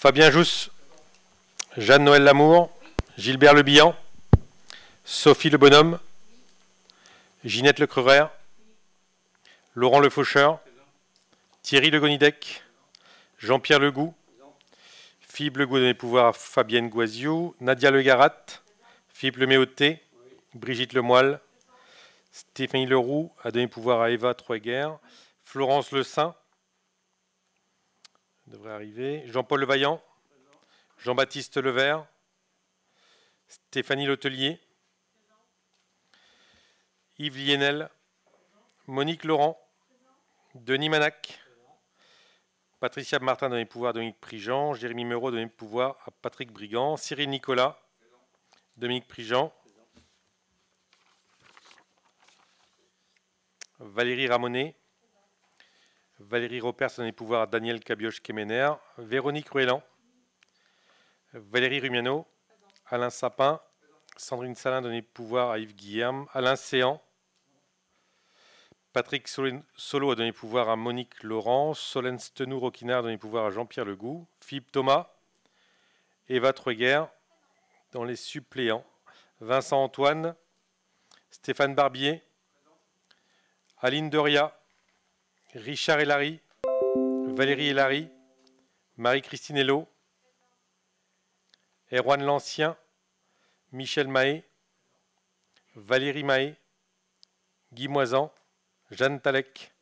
Fabien Jousse, Jeanne-Noël Lamour, Gilbert Le Bihan, Sophie Le Bonhomme, Ginette Le Creurer, Laurent Le Faucheur, Thierry Le Gonidec, Jean-Pierre Legout, Philippe Legout a donné pouvoir à Fabienne Goisiou, Nadia Le Garat, Philippe Le Méoté, Brigitte Lemoyle, Stéphanie Leroux a donné pouvoir à Eva Troeguer, Florence Le Saint devrait arriver, Jean-Paul Levaillant, Jean-Baptiste Levert, Stéphanie Letellier, Yves Lienel, Monique Laurent, Denis Manac, Patricia Martin a donné pouvoir à Dominique Prigent, Jérémy Meurot a donné pouvoir à Patrick Brigand, Cyril Nicolas, Dominique Prigent, Valérie Ramonet, Valérie Ropers a donné pouvoir à Daniel Cabioche-Kemener, Véronique Ruellan, Valérie Rumiano, Alain Sapin, Sandrine Salin a donné pouvoir à Yves Guillerme, Alain Séan, Patrick Solo a donné pouvoir à Monique Laurent, Solène Stenou-Roquinard a donné pouvoir à Jean-Pierre Legout, Philippe Thomas, Eva Troeguer, dans les suppléants, Vincent Antoine, Stéphane Barbier, Aline Doria, Richard Hélary, Valérie Hélary, Marie-Christine Hello, Erwan Lancien, Michel Mahé, Valérie Mahé, Guy Moisan, Jeanne Talec.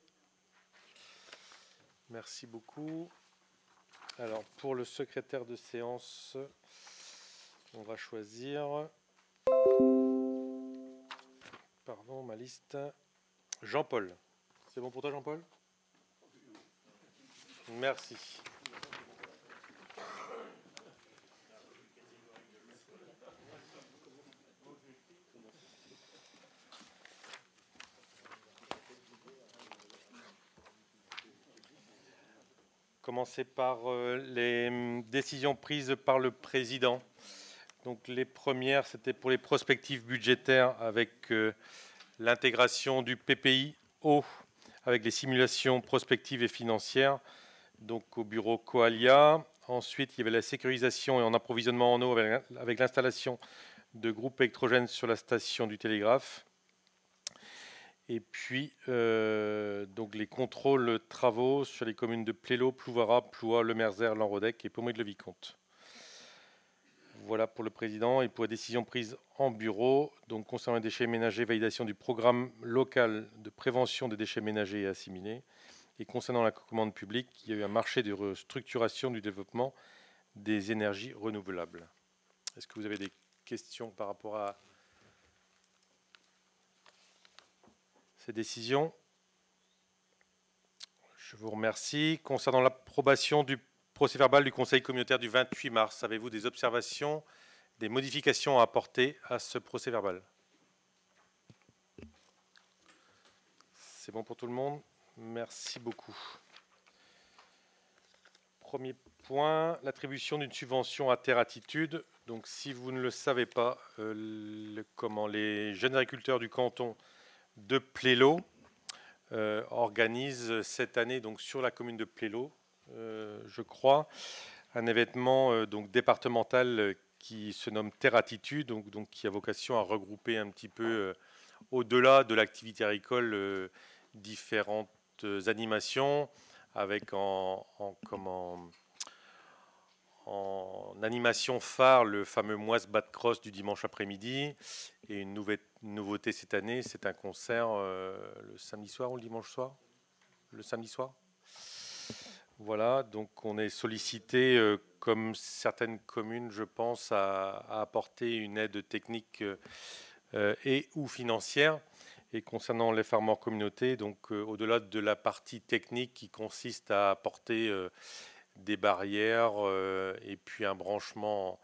Merci beaucoup. Alors, pour le secrétaire de séance, on va choisir, pardon, ma liste, Jean-Paul. C'est bon pour toi, Jean-Paul? Merci. Commencer par les décisions prises par le président. Donc les premières, c'était pour les prospectives budgétaires avec l'intégration du PPI eau, avec les simulations prospectives et financières, donc au bureau Coalia. Ensuite, il y avait la sécurisation et en approvisionnement en eau avec l'installation de groupes électrogènes sur la station du télégraphe. Et puis, donc les contrôles travaux sur les communes de Plélo, Plouvara, Ploua, Le Merzer, Lanrodec et Pommery-le-Vicomte. Voilà pour le président. Et pour les décisions prises en bureau, donc concernant les déchets ménagers, validation du programme local de prévention des déchets ménagers et assimilés. Et concernant la commande publique, il y a eu un marché de restructuration du développement des énergies renouvelables. Est-ce que vous avez des questions par rapport à ces décisions? Je vous remercie. Concernant l'approbation du procès-verbal du Conseil communautaire du 28 mars, avez-vous des observations, des modifications à apporter à ce procès-verbal? C'est bon pour tout le monde? Merci beaucoup. Premier point, l'attribution d'une subvention à Terre Attitude. Donc, si vous ne le savez pas, les jeunes agriculteurs du canton de Plélo organisent cette année, donc sur la commune de Plélo, je crois, un événement donc départemental qui se nomme Terre Attitude, donc qui a vocation à regrouper un petit peu au-delà de l'activité agricole différentes animations, avec en animation phare le fameux Moise Bat Cross du dimanche après-midi, et une nouveauté cette année, c'est un concert le samedi soir ou le dimanche soir? Le samedi soir. Voilà, donc on est sollicité, comme certaines communes, je pense, à apporter une aide technique et ou financière. Et concernant les farmers communautés, donc au-delà de la partie technique qui consiste à apporter des barrières et puis un branchement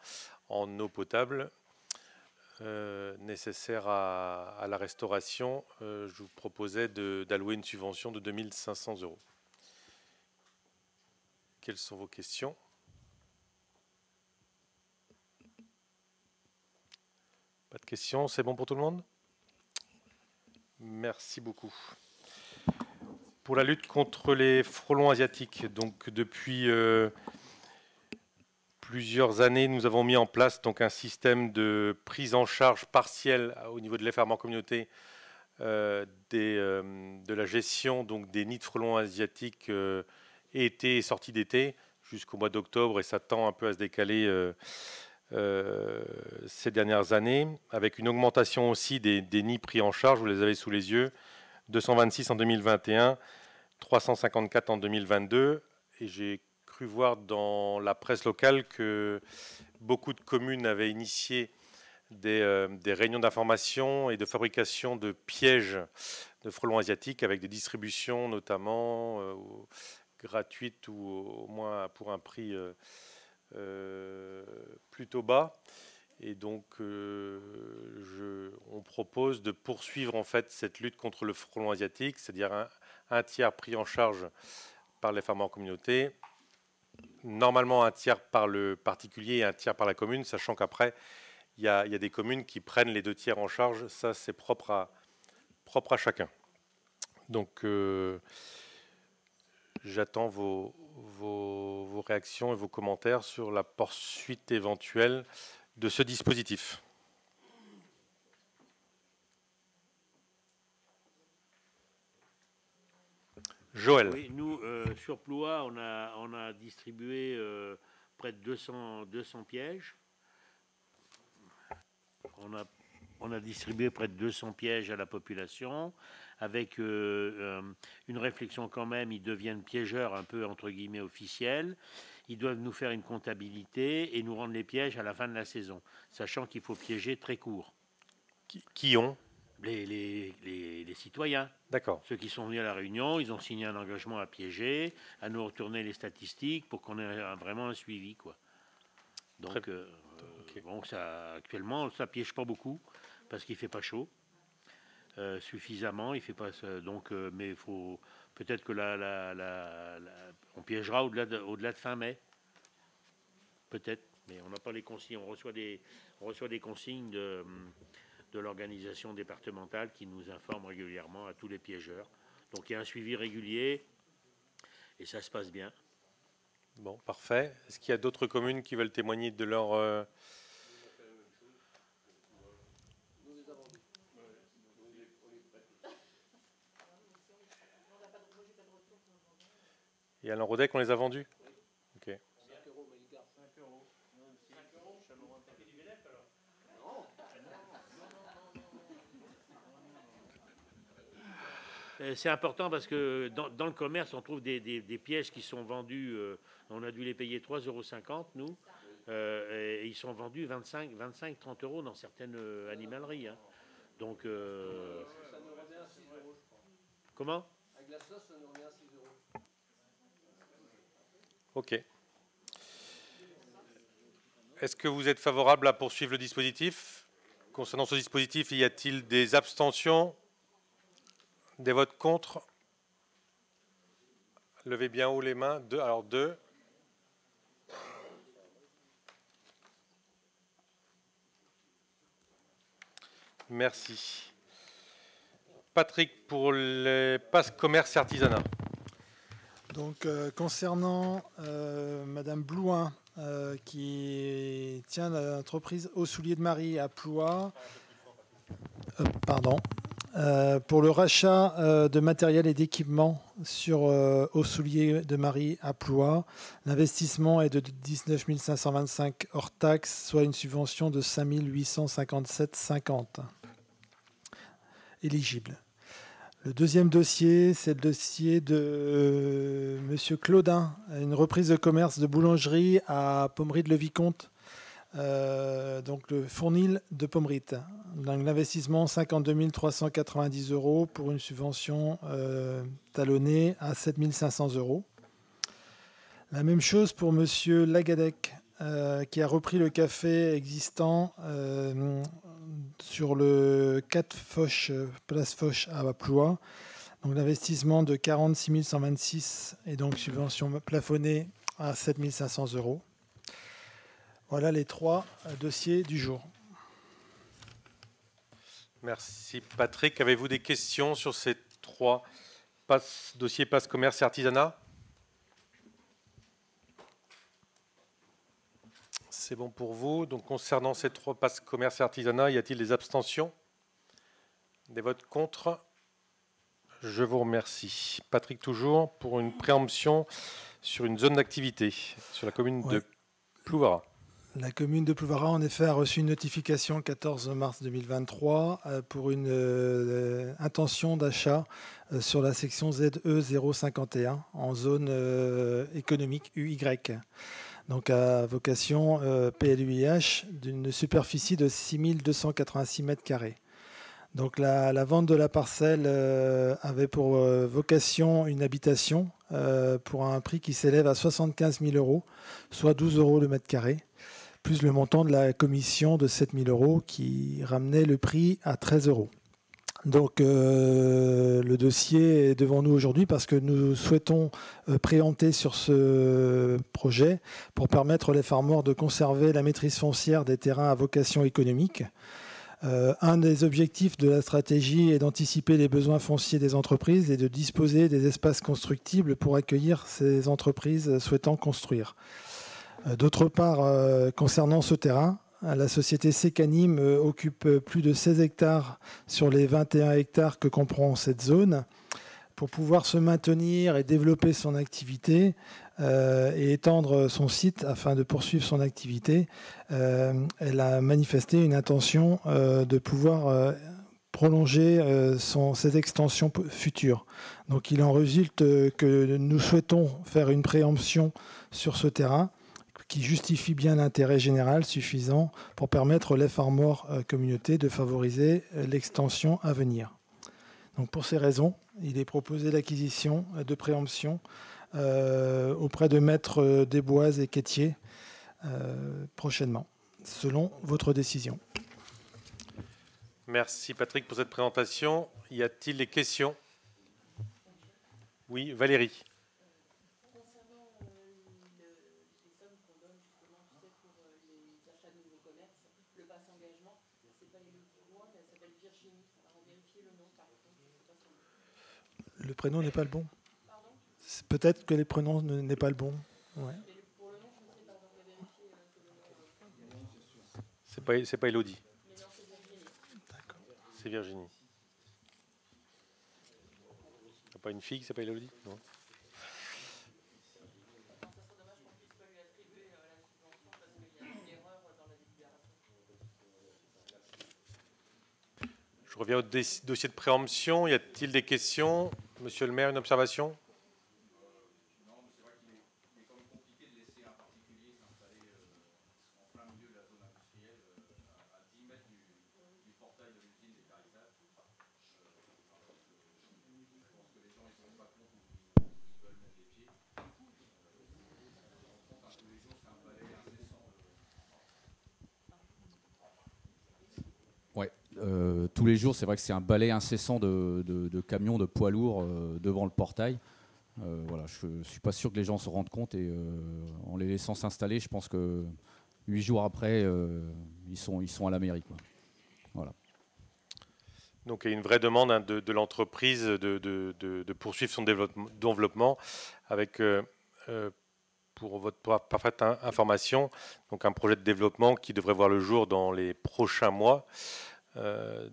en eau potable nécessaire à la restauration, je vous proposais d'allouer une subvention de 2 500 €. Quelles sont vos questions? Pas de questions, c'est bon pour tout le monde? Merci beaucoup. Pour la lutte contre les frelons asiatiques, donc depuis plusieurs années, nous avons mis en place donc un système de prise en charge partielle au niveau de l'EFARM en communauté de la gestion donc des nids de frelons asiatiques été et sortie d'été jusqu'au mois d'octobre, et ça tend un peu à se décaler ces dernières années, avec une augmentation aussi des nids pris en charge. Vous les avez sous les yeux, 226 en 2021, 354 en 2022, et j'ai cru voir dans la presse locale que beaucoup de communes avaient initié des réunions d'information et de fabrication de pièges de frelons asiatiques avec des distributions notamment gratuites ou au moins pour un prix plutôt bas. Et donc on propose de poursuivre en fait cette lutte contre le frelon asiatique, c'est-à-dire un tiers pris en charge par les farmers en communauté, normalement un tiers par le particulier et un tiers par la commune, sachant qu'après il y a des communes qui prennent les 2 tiers en charge. Ça, c'est propre à chacun. Donc, j'attends vos réactions et vos commentaires sur la poursuite éventuelle de ce dispositif. Joël. Oui, nous, sur Ploie, on a distribué près de 200 pièges. On a distribué près de 200 pièges à la population, avec une réflexion quand même. Ils deviennent piégeurs un peu entre guillemets officiels. Ils doivent nous faire une comptabilité et nous rendre les pièges à la fin de la saison, sachant qu'il faut piéger très court. Qui ont les citoyens. D'accord. Ceux qui sont venus à la réunion, ils ont signé un engagement à piéger, à nous retourner les statistiques pour qu'on ait vraiment un suivi, quoi. Donc, okay. Bon, actuellement, ça piège pas beaucoup parce qu'il fait pas chaud suffisamment. Il fait pas donc, mais il faut peut-être que on piégera au-delà de fin mai, peut-être. Mais on n'a pas les consignes. On reçoit des consignes de l'organisation départementale qui nous informe régulièrement à tous les piégeurs. Donc il y a un suivi régulier et ça se passe bien. Bon, parfait. Est-ce qu'il y a d'autres communes qui veulent témoigner de leur... Et Alain Rodec, on les a vendus? Ok. C'est important parce que dans le commerce, on trouve des pièges qui sont vendus. On a dû les payer 3,50 € nous. Et ils sont vendus 25-30 € dans certaines animaleries. Hein. Donc. Ça nous revient à 6 €, je crois. Comment? Avec la sauce, ça nous revient à 6 €. Ok. Est-ce que vous êtes favorable à poursuivre le dispositif? Concernant ce dispositif, y a-t-il des abstentions? Des votes contre? Levez bien haut les mains. Alors 2. Merci. Patrick, pour les passes commerce et artisanat. Donc, concernant Madame Blouin, qui tient l'entreprise Aux Souliers de Marie à Ploie, pour le rachat de matériel et d'équipement sur Aux Souliers de Marie à Ploie, l'investissement est de 19 525 hors taxe, soit une subvention de 5 857,50 éligible. Le deuxième dossier, c'est le dossier de Monsieur Claudin, une reprise de commerce de boulangerie à Pommery-le-Vicomte, donc le Fournil de Pommery. L'investissement 52 390 € pour une subvention talonnée à 7 500 €. La même chose pour Monsieur Lagadec, qui a repris le café existant sur le 4 Foch, place Foch à Ploie. Donc l'investissement de 46 126 et donc subvention plafonnée à 7 500 €. Voilà les 3 dossiers du jour. Merci Patrick. Avez-vous des questions sur ces 3 dossiers passe commerce et artisanat? C'est bon pour vous. Donc, concernant ces 3 passes commerce et artisanat, y a-t-il des abstentions? Des votes contre? Je vous remercie. Patrick, toujours, pour une préemption sur une zone d'activité, sur la commune de Plouvara. La commune de Plouvara, en effet, a reçu une notification le 14 mars 2023 pour une intention d'achat sur la section ZE 051 en zone économique UY. Donc à vocation PLUIH d'une superficie de 6286 m². Donc la vente de la parcelle avait pour vocation une habitation pour un prix qui s'élève à 75 000 €, soit 12 € le mètre carré, plus le montant de la commission de 7 000 € qui ramenait le prix à 13 €. Donc le dossier est devant nous aujourd'hui parce que nous souhaitons préempter sur ce projet pour permettre aux Farmers de conserver la maîtrise foncière des terrains à vocation économique. Un des objectifs de la stratégie est d'anticiper les besoins fonciers des entreprises et de disposer des espaces constructibles pour accueillir ces entreprises souhaitant construire. D'autre part, concernant ce terrain, la société Secanim occupe plus de 16 hectares sur les 21 hectares que comprend cette zone. Pour pouvoir se maintenir et développer son activité et étendre son site afin de poursuivre son activité, elle a manifesté une intention de pouvoir prolonger ses extensions futures. Donc il en résulte que nous souhaitons faire une préemption sur ce terrain qui justifie bien l'intérêt général suffisant pour permettre aux Farmers communauté de favoriser l'extension à venir. Donc pour ces raisons, il est proposé l'acquisition de préemption auprès de maîtres Desbois et Quétier prochainement, selon votre décision. Merci Patrick pour cette présentation. Y a-t-il des questions? Oui, Valérie. Le prénom n'est pas le bon. Peut-être que le prénom n'est pas le bon. Ouais. C'est pas Elodie. C'est Virginie. C'est pas une fille qui s'appelle Elodie? Non. Je reviens au dossier de préemption. Y a-t-il des questions? Monsieur le maire, une observation? Non, mais c'est vrai qu'il est quand même compliqué de laisser un particulier s'installer en plein milieu de la zone industrielle à 10 mètres du portail de l'usine des Caritages. Je pense que les gens ne se rendent pas compte où ils veulent mettre les pieds. Tous les jours, c'est un balai incessant. Ouais, tous les jours, c'est vrai que c'est un balai incessant de camions, de poids lourds devant le portail. Voilà, je ne suis pas sûr que les gens se rendent compte et en les laissant s'installer, je pense que 8 jours après, ils sont à la mairie, quoi. Voilà. Donc il y a une vraie demande de l'entreprise de poursuivre son développement avec, pour votre parfaite information, donc un projet de développement qui devrait voir le jour dans les prochains mois,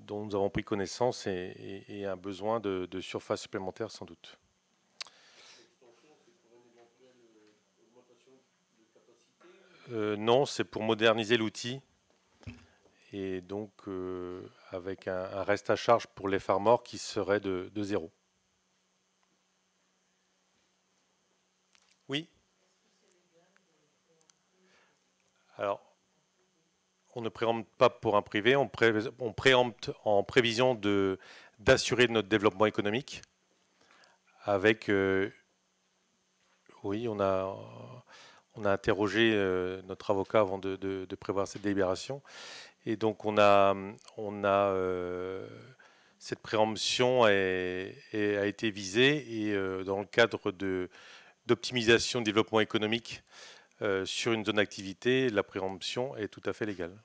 dont nous avons pris connaissance et un besoin de surface supplémentaire sans doute. Non, c'est pour moderniser l'outil et donc avec un reste à charge pour les Farmers qui serait de 0. Oui. Alors, on ne préempte pas pour un privé, on préempte en prévision d'assurer notre développement économique avec... oui, on a interrogé notre avocat avant de prévoir cette délibération. Et donc, cette préemption a été visée et dans le cadre d'optimisation de développement économique sur une zone d'activité, la préemption est tout à fait légale.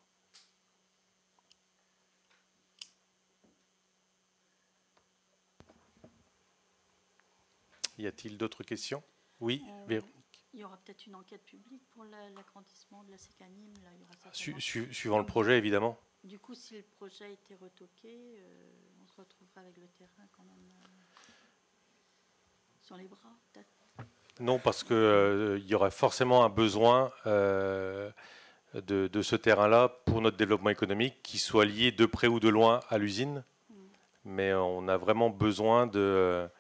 Y a-t-il d'autres questions? Oui, Véronique. Il y aura peut-être une enquête publique pour l'agrandissement de la Sécanim. Là, il y aura Suivant le projet, évidemment. Du coup, si le projet a été retoqué, on se retrouvera avec le terrain quand même sur les bras, peut-être. Non, parce qu'il y aurait forcément un besoin de ce terrain-là pour notre développement économique, qui soit lié de près ou de loin à l'usine. Mais on a vraiment besoin de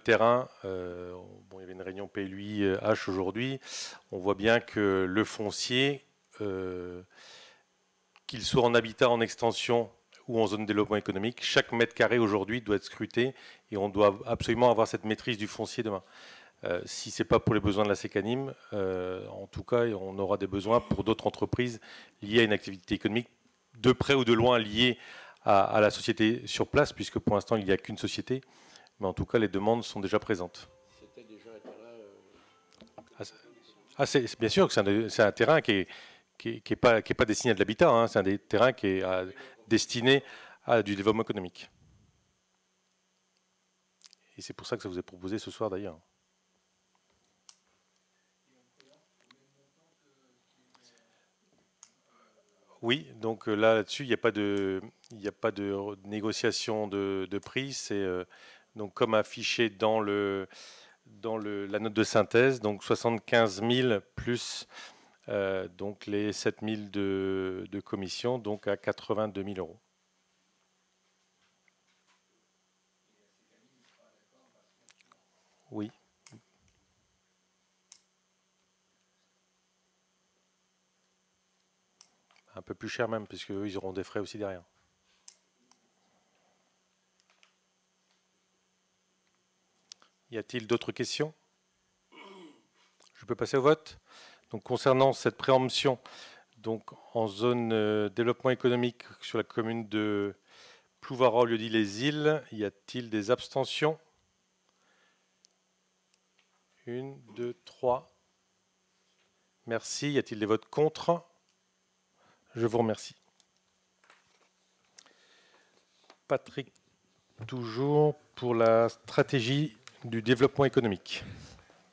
terrain. Bon, il y avait une réunion PLUI-H aujourd'hui. On voit bien que le foncier, qu'il soit en habitat, en extension ou en zone de développement économique, chaque mètre carré aujourd'hui doit être scruté et on doit absolument avoir cette maîtrise du foncier demain. Si ce n'est pas pour les besoins de la Sécanim, en tout cas, on aura des besoins pour d'autres entreprises liées à une activité économique de près ou de loin liée à la société sur place, puisque pour l'instant, il n'y a qu'une société. Mais en tout cas, les demandes sont déjà présentes. C'était déjà un terrain... Bien sûr que c'est un terrain qui n'est pas destiné à de l'habitat. Hein. C'est un des terrains qui est destiné à du développement économique. Et c'est pour ça que ça vous est proposé ce soir d'ailleurs. Oui, donc là-dessus, il n'y a pas de négociation de prix. C'est donc comme affiché dans la note de synthèse, donc 75 000 plus donc les 7 000 de commission, donc à 82 000 euros. Oui. Un peu plus cher même, puisque eux, ils auront des frais aussi derrière. Y a-t-il d'autres questions? Je peux passer au vote. Donc, concernant cette préemption, donc en zone développement économique sur la commune de Plouvaran, lieu-dit-les-Îles, y a-t-il des abstentions? 1, 2, 3. Merci. Y a-t-il des votes contre? Je vous remercie. Patrick, toujours pour la stratégie du développement économique.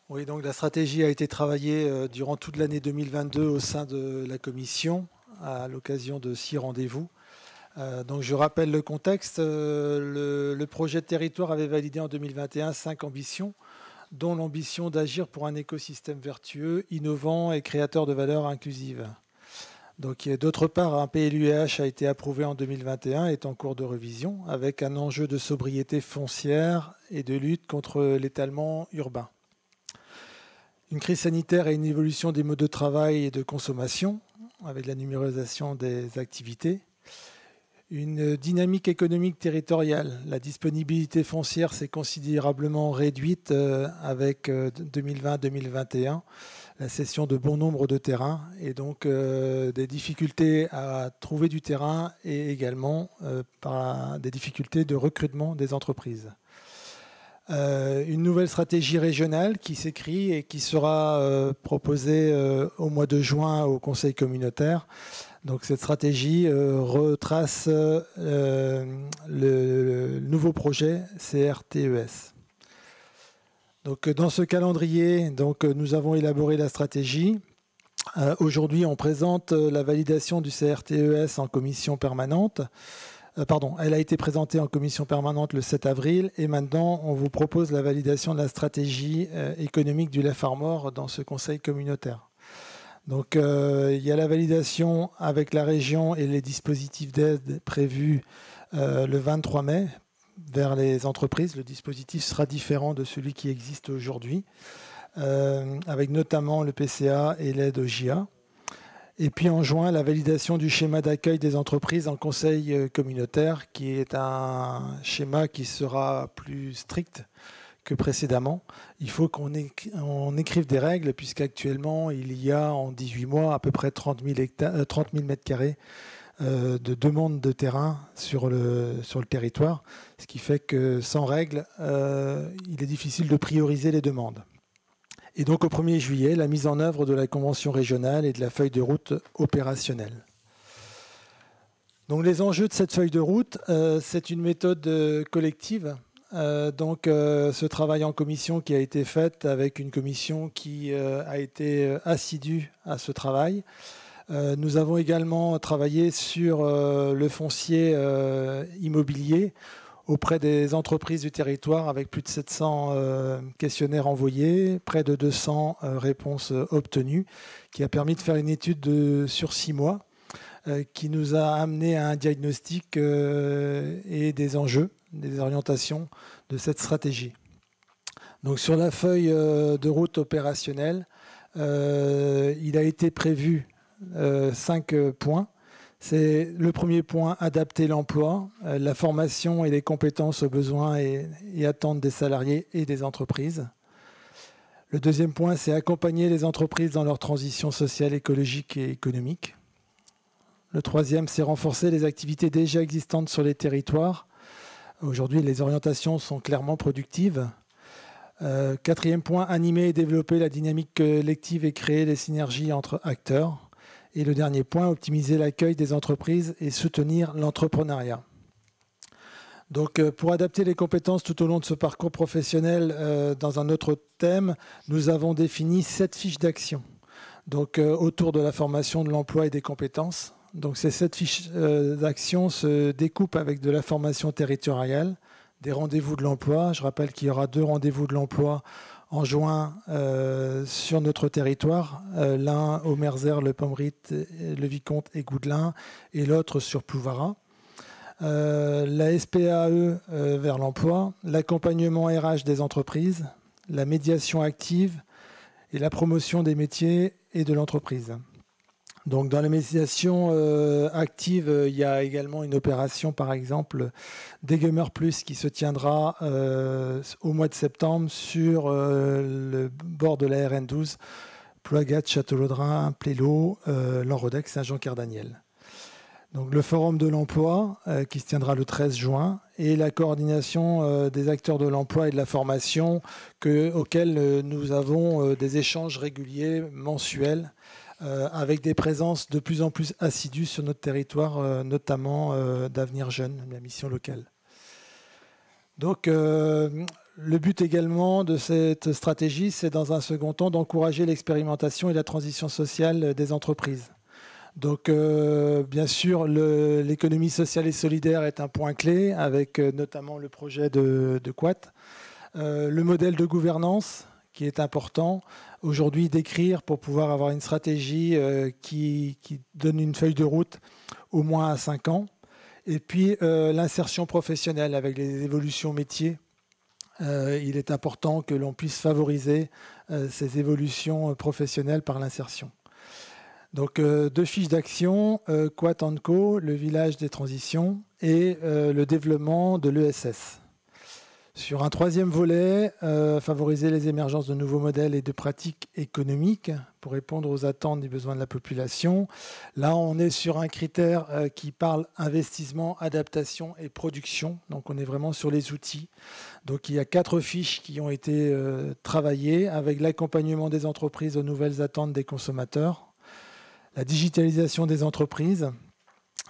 Oui, donc la stratégie a été travaillée durant toute l'année 2022 au sein de la commission, à l'occasion de 6 rendez-vous. Donc je rappelle le contexte. Le projet de territoire avait validé en 2021 5 ambitions, dont l'ambition d'agir pour un écosystème vertueux, innovant et créateur de valeurs inclusives. Donc, d'autre part, un PLUI-H a été approuvé en 2021 et est en cours de révision, avec un enjeu de sobriété foncière et de lutte contre l'étalement urbain. Une crise sanitaire et une évolution des modes de travail et de consommation, avec la numérisation des activités. Une dynamique économique territoriale. La disponibilité foncière s'est considérablement réduite avec 2020-2021. La cession de bon nombre de terrains et donc des difficultés à trouver du terrain et également des difficultés de recrutement des entreprises. Une nouvelle stratégie régionale qui s'écrit et qui sera proposée au mois de juin au Conseil communautaire. Donc cette stratégie retrace le nouveau projet CRTES. Donc, dans ce calendrier, nous avons élaboré la stratégie. Aujourd'hui, on présente la validation du CRTES en commission permanente. Elle a été présentée en commission permanente le 7 avril et maintenant, on vous propose la validation de la stratégie économique du lait Farmore dans ce conseil communautaire. Donc, il y a la validation avec la région et les dispositifs d'aide prévus le 23 mai. Vers les entreprises, le dispositif sera différent de celui qui existe aujourd'hui, avec notamment le PCA et l'aide au JA. Et puis en juin, la validation du schéma d'accueil des entreprises en conseil communautaire, qui est un schéma qui sera plus strict que précédemment. Il faut qu'on écrive des règles, puisqu'actuellement, il y a en 18 mois à peu près 30 000 mètres carrés de demande de terrain sur le territoire, ce qui fait que sans règles, il est difficile de prioriser les demandes. Et donc au 1er juillet, la mise en œuvre de la convention régionale et de la feuille de route opérationnelle. Donc les enjeux de cette feuille de route, c'est une méthode collective Ce travail en commission qui a été fait avec une commission qui a été assidue à ce travail. Nous avons également travaillé sur le foncier immobilier auprès des entreprises du territoire avec plus de 700 questionnaires envoyés, près de 200 réponses obtenues, qui a permis de faire une étude sur 6 mois qui nous a amené à un diagnostic et des enjeux, des orientations de cette stratégie. Donc sur la feuille de route opérationnelle, il a été prévu 5 points. C'est le premier point, adapter l'emploi, la formation et les compétences aux besoins et attentes des salariés et des entreprises. Le deuxième point, c'est accompagner les entreprises dans leur transition sociale, écologique et économique. Le troisième, c'est renforcer les activités déjà existantes sur les territoires. Aujourd'hui, les orientations sont clairement productives. Quatrième point, animer et développer la dynamique collective et créer les synergies entre acteurs. Et le dernier point, optimiser l'accueil des entreprises et soutenir l'entrepreneuriat. Donc, pour adapter les compétences tout au long de ce parcours professionnel, dans un autre thème, nous avons défini 7 fiches d'action. Donc, autour de la formation, de l'emploi et des compétences. Donc, ces 7 fiches d'action se découpent avec de la formation territoriale, des rendez-vous de l'emploi. Je rappelle qu'il y aura 2 rendez-vous de l'emploi en juin sur notre territoire, l'un au Merzère, le Pommery, le Vicomte et Goudelin, et l'autre sur Plouvara. La SPAE vers l'emploi, l'accompagnement RH des entreprises, la médiation active et la promotion des métiers et de l'entreprise. Donc, dans la médiation active, il y a également une opération, par exemple, Dégueumer Plus, qui se tiendra au mois de septembre sur le bord de la RN12, Ploagat, Château-Laudrin, Plélo, Lanrodec, Saint-Jean-Cardaniel. Donc, le forum de l'emploi qui se tiendra le 13 juin et la coordination des acteurs de l'emploi et de la formation auxquels nous avons des échanges réguliers, mensuels, avec des présences de plus en plus assidues sur notre territoire, notamment d'Avenir Jeune, la mission locale. Donc, le but également de cette stratégie, c'est dans un second temps d'encourager l'expérimentation et la transition sociale des entreprises. Donc, bien sûr, l'économie sociale et solidaire est un point clé, avec notamment le projet de Quat. Le modèle de gouvernance, qui est important aujourd'hui d'écrire pour pouvoir avoir une stratégie qui donne une feuille de route au moins à 5 ans. Et puis, l'insertion professionnelle avec les évolutions métiers. Il est important que l'on puisse favoriser ces évolutions professionnelles par l'insertion. Donc, 2 fiches d'action, Quat & Co, le village des transitions et le développement de l'ESS. Sur un 3e volet, favoriser les émergences de nouveaux modèles et de pratiques économiques pour répondre aux attentes des besoins de la population. Là, on est sur un critère qui parle investissement, adaptation et production. Donc, on est vraiment sur les outils. Donc, il y a 4 fiches qui ont été travaillées avec l'accompagnement des entreprises aux nouvelles attentes des consommateurs, la digitalisation des entreprises,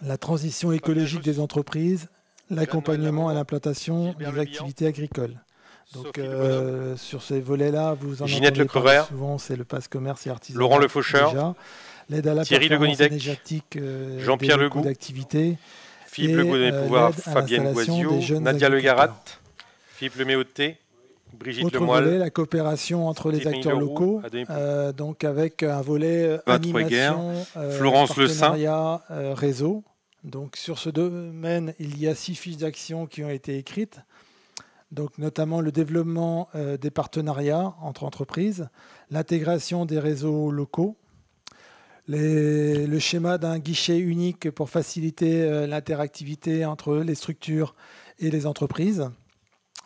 la transition écologique des entreprises, l'accompagnement à l'implantation des activités agricoles. Donc, sur ces volets-là, vous en entendez parler souvent, c'est le pass commerce et artisanat. Laurent Le Faucheur, l'aide à la Thierry Le performance énergétique, Jean-Pierre Legout d'activité, Philippe Le Gaudin Pouvoir, Fabienne Guazio, Nadia Le Garat, Philippe Le Méoté, Brigitte Autre Lemoyle. volet, la coopération entre les Stéphanie acteurs Leroux, locaux, donc avec un volet animation, Florence Le Saint, partenariat, réseau. Donc, sur ce domaine, il y a 6 fiches d'action qui ont été écrites, donc notamment le développement des partenariats entre entreprises, l'intégration des réseaux locaux, le schéma d'un guichet unique pour faciliter l'interactivité entre les structures et les entreprises,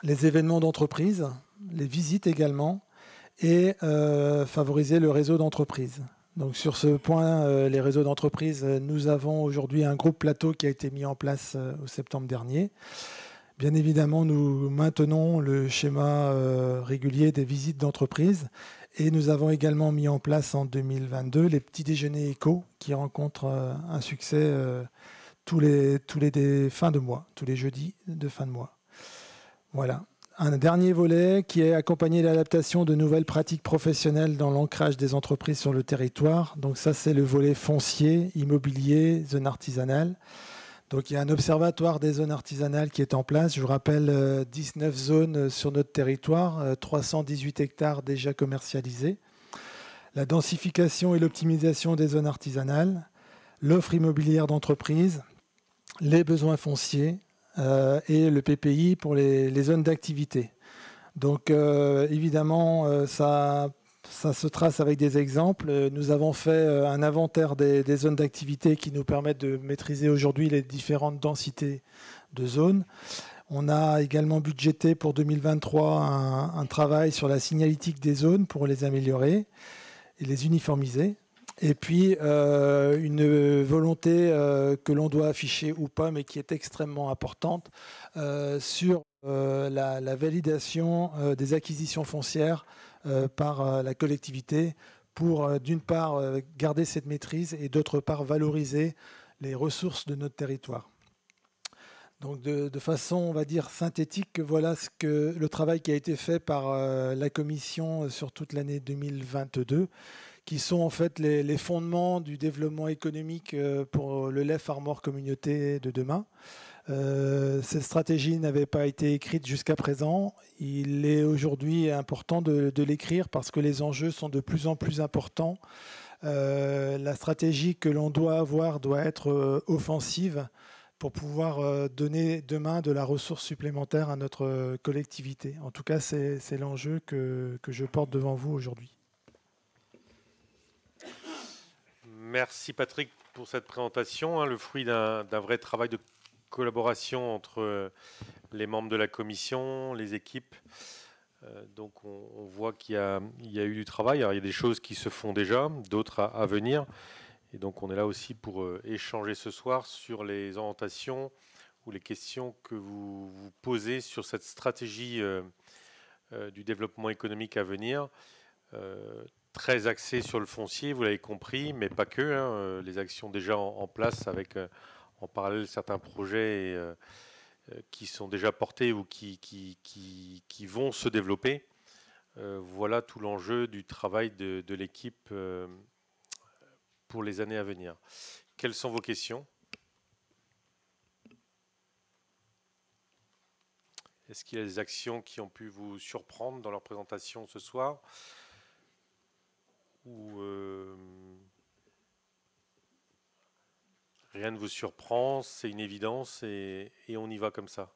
les événements d'entreprise, les visites également, et favoriser le réseau d'entreprises. Donc sur ce point, les réseaux d'entreprise, nous avons aujourd'hui un groupe plateau qui a été mis en place au septembre dernier. Bien évidemment, nous maintenons le schéma régulier des visites d'entreprise et nous avons également mis en place en 2022 les petits déjeuners éco qui rencontrent un succès tous les fins de mois, tous les jeudis de fin de mois. Voilà. Un dernier volet qui est accompagner l'adaptation de nouvelles pratiques professionnelles dans l'ancrage des entreprises sur le territoire. Donc ça, c'est le volet foncier, immobilier, zone artisanale. Donc il y a un observatoire des zones artisanales qui est en place. Je vous rappelle 19 zones sur notre territoire, 318 hectares déjà commercialisés. La densification et l'optimisation des zones artisanales, l'offre immobilière d'entreprise, les besoins fonciers, et le PPI pour les zones d'activité. Donc évidemment, ça se trace avec des exemples. Nous avons fait un inventaire des zones d'activité qui nous permettent de maîtriser aujourd'hui les différentes densités de zones. On a également budgété pour 2023 un travail sur la signalétique des zones pour les améliorer et les uniformiser. Et puis, une volonté que l'on doit afficher ou pas, mais qui est extrêmement importante, sur la validation des acquisitions foncières par la collectivité pour, d'une part, garder cette maîtrise et d'autre part, valoriser les ressources de notre territoire. Donc, de façon, on va dire, synthétique, voilà le travail qui a été fait par la Commission sur toute l'année 2022, qui sont en fait les fondements du développement économique pour le lait farmer communauté de demain. Cette stratégie n'avait pas été écrite jusqu'à présent. Il est aujourd'hui important de l'écrire parce que les enjeux sont de plus en plus importants. La stratégie que l'on doit avoir doit être offensive pour pouvoir donner demain de la ressource supplémentaire à notre collectivité. En tout cas, c'est l'enjeu que je porte devant vous aujourd'hui. Merci Patrick pour cette présentation, le fruit d'un vrai travail de collaboration entre les membres de la commission, les équipes. Donc on voit qu'il y a eu du travail. Alors, il y a des choses qui se font déjà, d'autres à venir. Et donc on est là aussi pour échanger ce soir sur les orientations ou les questions que vous posez sur cette stratégie du développement économique à venir. Très axé sur le foncier, vous l'avez compris, mais pas que. Les actions déjà en place avec en parallèle certains projets qui sont déjà portés ou qui vont se développer. Voilà tout l'enjeu du travail de l'équipe pour les années à venir. Quelles sont vos questions? Est-ce qu'il y a des actions qui ont pu vous surprendre dans leur présentation ce soir? Ou rien ne vous surprend, c'est une évidence et on y va comme ça.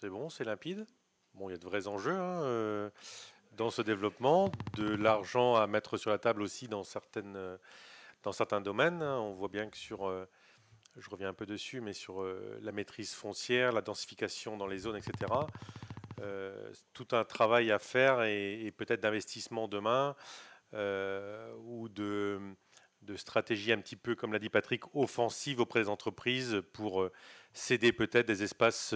C'est bon, c'est limpide. Bon, il y a de vrais enjeux dans ce développement, de l'argent à mettre sur la table aussi dans certains domaines. On voit bien que je reviens un peu dessus, mais sur la maîtrise foncière, la densification dans les zones, etc. Tout un travail à faire et peut-être d'investissement demain ou de stratégie un petit peu, comme l'a dit Patrick, offensive auprès des entreprises pour céder peut-être des espaces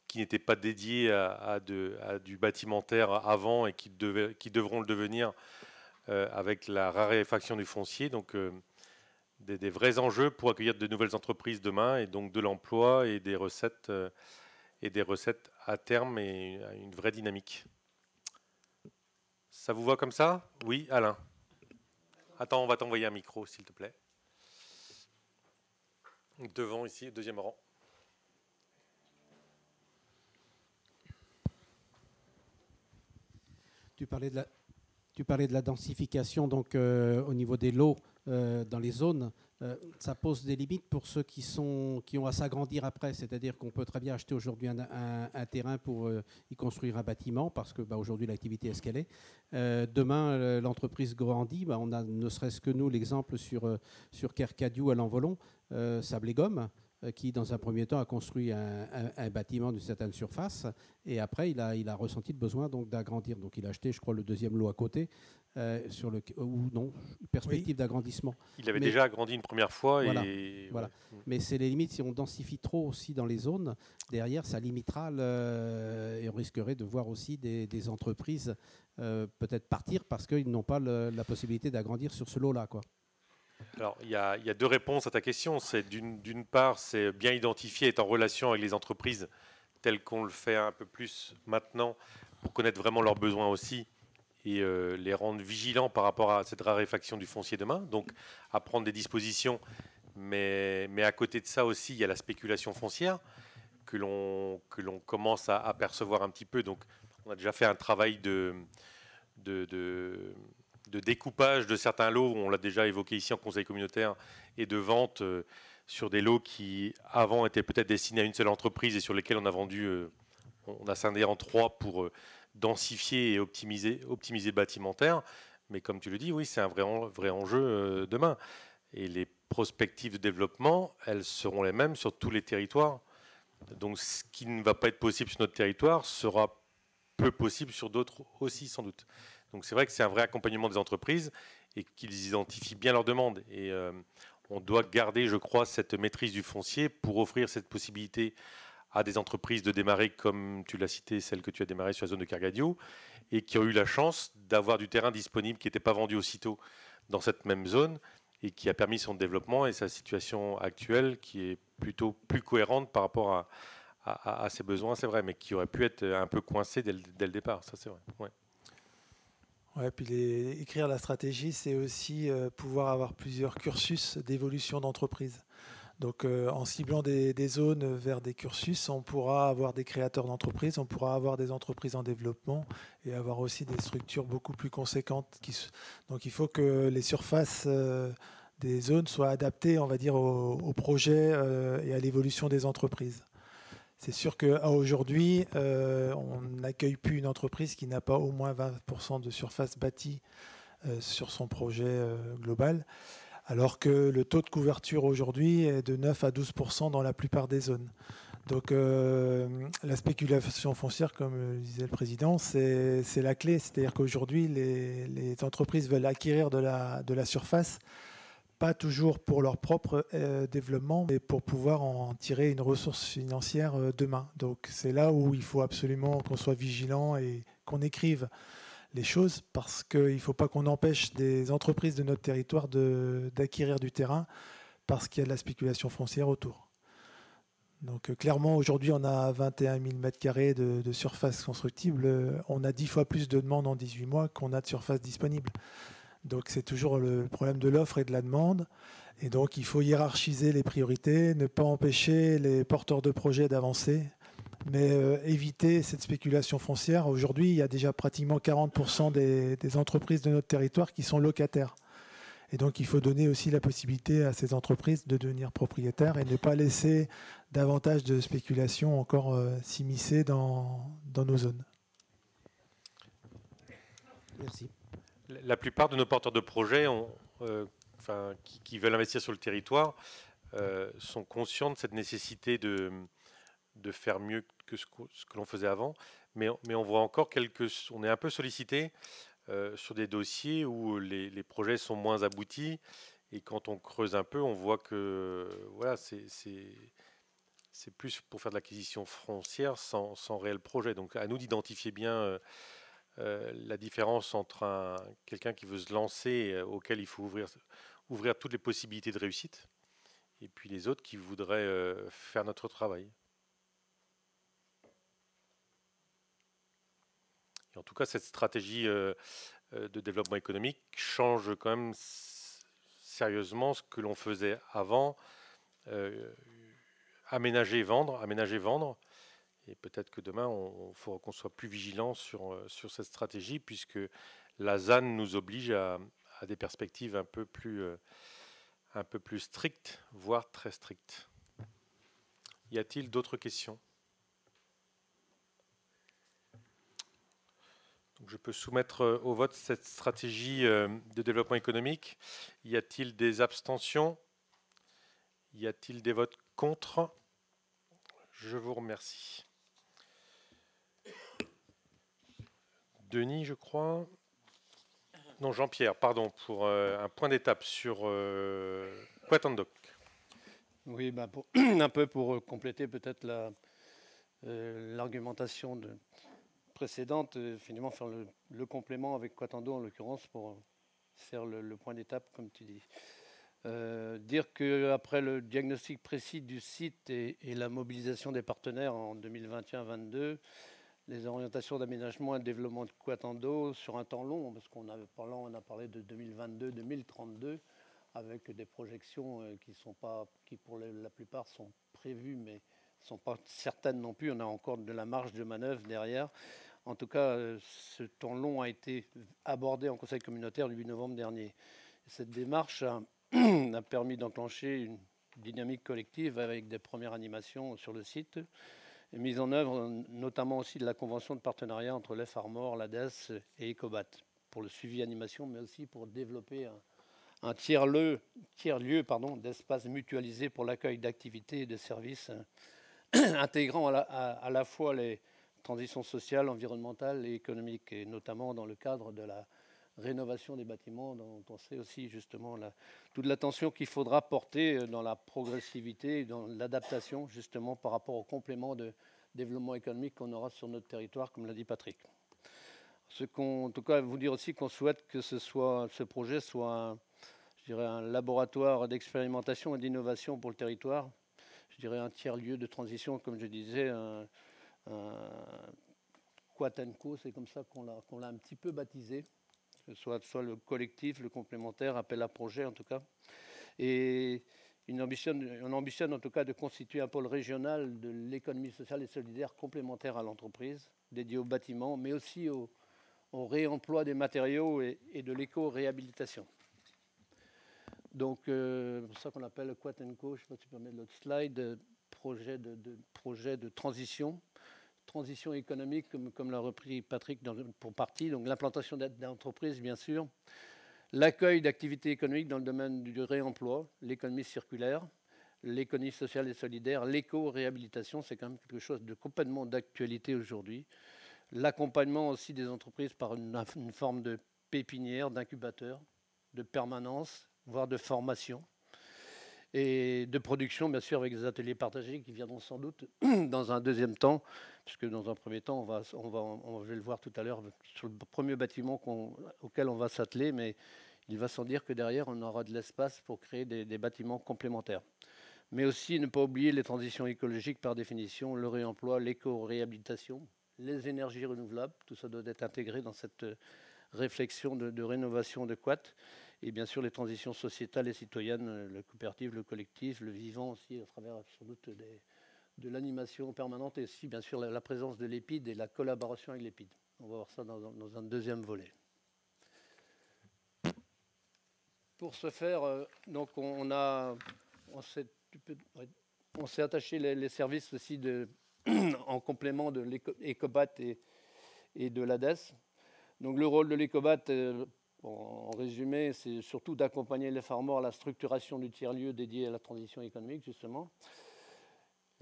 qui n'étaient pas dédiés à du bâtimentaire avant et qui devront le devenir avec la raréfaction du foncier. Donc des vrais enjeux pour accueillir de nouvelles entreprises demain et donc de l'emploi et des recettes à terme et une vraie dynamique. Ça vous va comme ça? Oui, Alain. Attends, on va t'envoyer un micro, s'il te plaît. Devant ici, deuxième rang. Tu parlais de la densification donc, au niveau des lots dans les zones. Ça pose des limites pour ceux qui ont à s'agrandir après. C'est-à-dire qu'on peut très bien acheter aujourd'hui un terrain pour y construire un bâtiment parce que aujourd'hui l'activité est ce qu'elle est. Demain, l'entreprise grandit. On a ne serait-ce que nous l'exemple sur Kercadiou à l'Envolon, Sable et Gomme, qui, dans un premier temps, a construit un bâtiment d'une certaine surface. Et après, il a ressenti le besoin d'agrandir. Donc, il a acheté, je crois, le deuxième lot à côté, perspective d'agrandissement. Il avait déjà agrandi une première fois. Voilà, et voilà. Ouais. Mais c'est les limites. Si on densifie trop aussi dans les zones, derrière, ça limitera et on risquerait de voir aussi des entreprises peut-être partir parce qu'ils n'ont pas la possibilité d'agrandir sur ce lot-là, quoi. Alors, il y a deux réponses à ta question. C'est d'une part, c'est bien identifier, être en relation avec les entreprises telles qu'on le fait un peu plus maintenant pour connaître vraiment leurs besoins aussi et les rendre vigilants par rapport à cette raréfaction du foncier demain. Donc, à prendre des dispositions. Mais à côté de ça aussi, il y a la spéculation foncière que l'on commence à percevoir un petit peu. Donc, on a déjà fait un travail de découpage de certains lots, on l'a déjà évoqué ici en conseil communautaire, et de vente sur des lots qui avant étaient peut-être destinés à une seule entreprise et sur lesquels on a vendu, on a scindé en 3 pour densifier et optimiser le bâtimentaire. Mais comme tu le dis, oui, c'est un vrai enjeu demain. Et les perspectives de développement, elles seront les mêmes sur tous les territoires. Donc ce qui ne va pas être possible sur notre territoire sera peu possible sur d'autres aussi, sans doute. Donc c'est vrai que c'est un vrai accompagnement des entreprises et qu'ils identifient bien leurs demandes. Et on doit garder, je crois, cette maîtrise du foncier pour offrir cette possibilité à des entreprises de démarrer, comme tu l'as cité, celle que tu as démarrée sur la zone de Kergadio, et qui ont eu la chance d'avoir du terrain disponible qui n'était pas vendu aussitôt dans cette même zone et qui a permis son développement et sa situation actuelle qui est plutôt plus cohérente par rapport à ses besoins, c'est vrai, mais qui aurait pu être un peu coincé dès le départ, ça c'est vrai. Ouais. Ouais, puis écrire la stratégie, c'est aussi pouvoir avoir plusieurs cursus d'évolution d'entreprise. Donc en ciblant des zones vers des cursus, on pourra avoir des créateurs d'entreprises, on pourra avoir des entreprises en développement et avoir aussi des structures beaucoup plus conséquentes. Donc il faut que les surfaces des zones soient adaptées, on va dire, au projet et à l'évolution des entreprises. C'est sûr qu'aujourd'hui, on n'accueille plus une entreprise qui n'a pas au moins 20% de surface bâtie sur son projet global, alors que le taux de couverture aujourd'hui est de 9 à 12% dans la plupart des zones. Donc la spéculation foncière, comme le disait le président, c'est la clé. C'est-à-dire qu'aujourd'hui, les entreprises veulent acquérir de la surface, pas toujours pour leur propre développement, mais pour pouvoir en tirer une ressource financière demain. Donc c'est là où il faut absolument qu'on soit vigilant et qu'on écrive les choses, parce qu'il ne faut pas qu'on empêche des entreprises de notre territoire d'acquérir du terrain parce qu'il y a de la spéculation foncière autour. Donc clairement, aujourd'hui, on a 21 000 m² de surface constructible. On a 10 fois plus de demandes en 18 mois qu'on a de surface disponible. Donc c'est toujours le problème de l'offre et de la demande. Et donc il faut hiérarchiser les priorités, ne pas empêcher les porteurs de projets d'avancer, mais éviter cette spéculation foncière. Aujourd'hui, il y a déjà pratiquement 40% des entreprises de notre territoire qui sont locataires. Et donc il faut donner aussi la possibilité à ces entreprises de devenir propriétaires et ne pas laisser davantage de spéculation encore s'immiscer dans nos zones. Merci. La plupart de nos porteurs de projets qui veulent investir sur le territoire sont conscients de cette nécessité de faire mieux que ce que l'on faisait avant. Mais on voit encore on est un peu sollicité sur des dossiers où les projets sont moins aboutis. Et quand on creuse un peu, on voit que voilà, c'est plus pour faire de l'acquisition foncière sans réel projet. Donc à nous d'identifier bien la différence entre quelqu'un qui veut se lancer, auquel il faut ouvrir toutes les possibilités de réussite, et puis les autres qui voudraient faire notre travail. Et en tout cas, cette stratégie de développement économique change quand même sérieusement ce que l'on faisait avant, aménager, vendre. Et peut-être que demain, il faudra qu'on soit plus vigilant sur cette stratégie, puisque la ZAN nous oblige à des perspectives un peu plus strictes, voire très strictes. Y a-t-il d'autres questions? Donc je peux soumettre au vote cette stratégie de développement économique. Y a-t-il des abstentions? Y a-t-il des votes contre? Je vous remercie. Denis, je crois. Non, Jean-Pierre, pardon, pour un point d'étape sur Kwatandok. Oui, un peu pour compléter peut-être l'argumentation précédente, finalement faire le complément avec Kwatando en l'occurrence pour faire le point d'étape, comme tu dis. Dire qu'après le diagnostic précis du site et la mobilisation des partenaires en 2021-22, les orientations d'aménagement et de développement de Quatando sur un temps long, parce qu'on a parlé de 2022-2032, avec des projections qui pour la plupart sont prévues, mais ne sont pas certaines non plus. On a encore de la marge de manœuvre derrière. En tout cas, ce temps long a été abordé en Conseil communautaire le 8 novembre dernier. Cette démarche a permis d'enclencher une dynamique collective avec des premières animations sur le site, et mise en œuvre notamment aussi de la convention de partenariat entre l'EF-Armor, l'ADES et Ecobat pour le suivi animation, mais aussi pour développer un tiers-lieu d'espace mutualisé pour l'accueil d'activités et de services intégrant à la fois les transitions sociales, environnementales et économiques, et notamment dans le cadre de la rénovation des bâtiments, dont on sait aussi justement toute l'attention qu'il faudra porter dans la progressivité et dans l'adaptation justement par rapport au complément de développement économique qu'on aura sur notre territoire, comme l'a dit Patrick. En tout cas, vous dire aussi qu'on souhaite que ce projet soit un laboratoire d'expérimentation et d'innovation pour le territoire. Je dirais un tiers-lieu de transition, comme je disais, un Quatenco, c'est comme ça qu'on l'a un petit peu baptisé. Soit le collectif, le complémentaire, appel à projet en tout cas. Et on ambitionne en tout cas de constituer un pôle régional de l'économie sociale et solidaire complémentaire à l'entreprise, dédié au bâtiment, mais aussi au réemploi des matériaux et de l'éco-réhabilitation. Donc, c'est pour ça qu'on appelle Quatenco, je ne sais pas si tu peux mettre l'autre slide, projet de transition économique, comme l'a repris Patrick pour partie, donc l'implantation d'entreprises, bien sûr, l'accueil d'activités économiques dans le domaine du réemploi, l'économie circulaire, l'économie sociale et solidaire, l'éco-réhabilitation, c'est quand même quelque chose de complètement d'actualité aujourd'hui, l'accompagnement aussi des entreprises par une forme de pépinière, d'incubateur, de permanence, voire de formation, et de production, bien sûr, avec des ateliers partagés qui viendront sans doute dans un deuxième temps, puisque dans un premier temps, on va le voir tout à l'heure sur le premier bâtiment auquel on va s'atteler, mais il va sans dire que derrière, on aura de l'espace pour créer des bâtiments complémentaires. Mais aussi ne pas oublier les transitions écologiques par définition, le réemploi, l'éco-réhabilitation, les énergies renouvelables, tout ça doit être intégré dans cette réflexion de rénovation de Quat. Et bien sûr, les transitions sociétales et citoyennes, le coopératif, le collectif, le vivant aussi, à travers sans doute de l'animation permanente, et aussi, bien sûr, la présence de l'EPID et la collaboration avec l'EPID. On va voir ça dans un deuxième volet. Pour ce faire, donc on s'est attaché les services aussi en complément de l'Ecobat et de l'ADES. Donc le rôle de l'Ecobat, en résumé, c'est surtout d'accompagner les farmers à la structuration du tiers-lieu dédié à la transition économique, justement.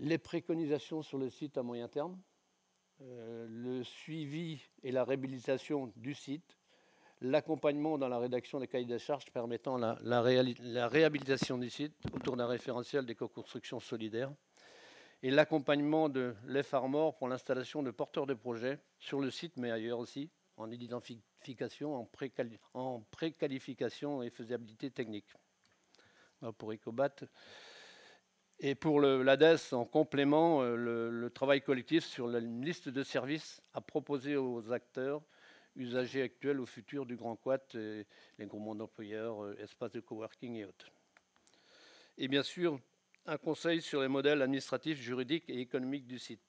Les préconisations sur le site à moyen terme, le suivi et la réhabilitation du site, l'accompagnement dans la rédaction des cahiers des charges permettant la réhabilitation du site autour d'un référentiel d'éco-construction solidaire, et l'accompagnement de l'EF-Armor pour l'installation de porteurs de projets sur le site, mais ailleurs aussi, en identification, en préqualification et faisabilité technique. Pour Ecobat. Et pour l'ADES, en complément, le travail collectif sur la liste de services à proposer aux acteurs, usagers actuels ou futurs du Grand Quat, les groupements d'employeurs, espaces de coworking et autres. Et bien sûr, un conseil sur les modèles administratifs, juridiques et économiques du site.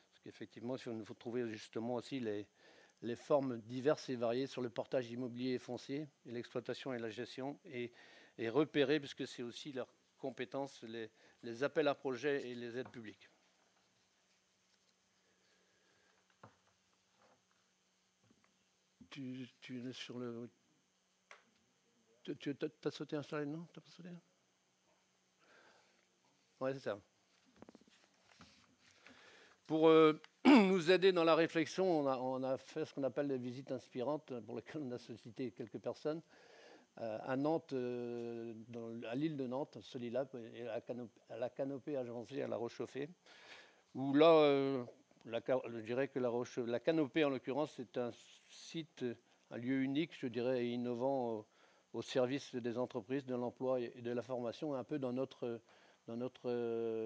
Parce qu'effectivement, il faut trouver justement aussi les formes diverses et variées sur le portage immobilier et foncier, et l'exploitation et la gestion, et repérer, puisque c'est aussi leur compétence, les appels à projets et les aides publiques. Tu es sur le... Tu as sauté un slide, non? Tu n'as pas sauté? Oui, c'est ça. Pour nous aider dans la réflexion, on a fait ce qu'on appelle des visites inspirantes, pour lesquelles on a sollicité quelques personnes. À Nantes, à l'île de Nantes, Solilab, et à la Canopée agencée à La Roche-Chauffée, où là, je dirais que la Canopée, en l'occurrence, c'est un site, un lieu unique, je dirais, et innovant au service des entreprises, de l'emploi et de la formation, un peu dans notre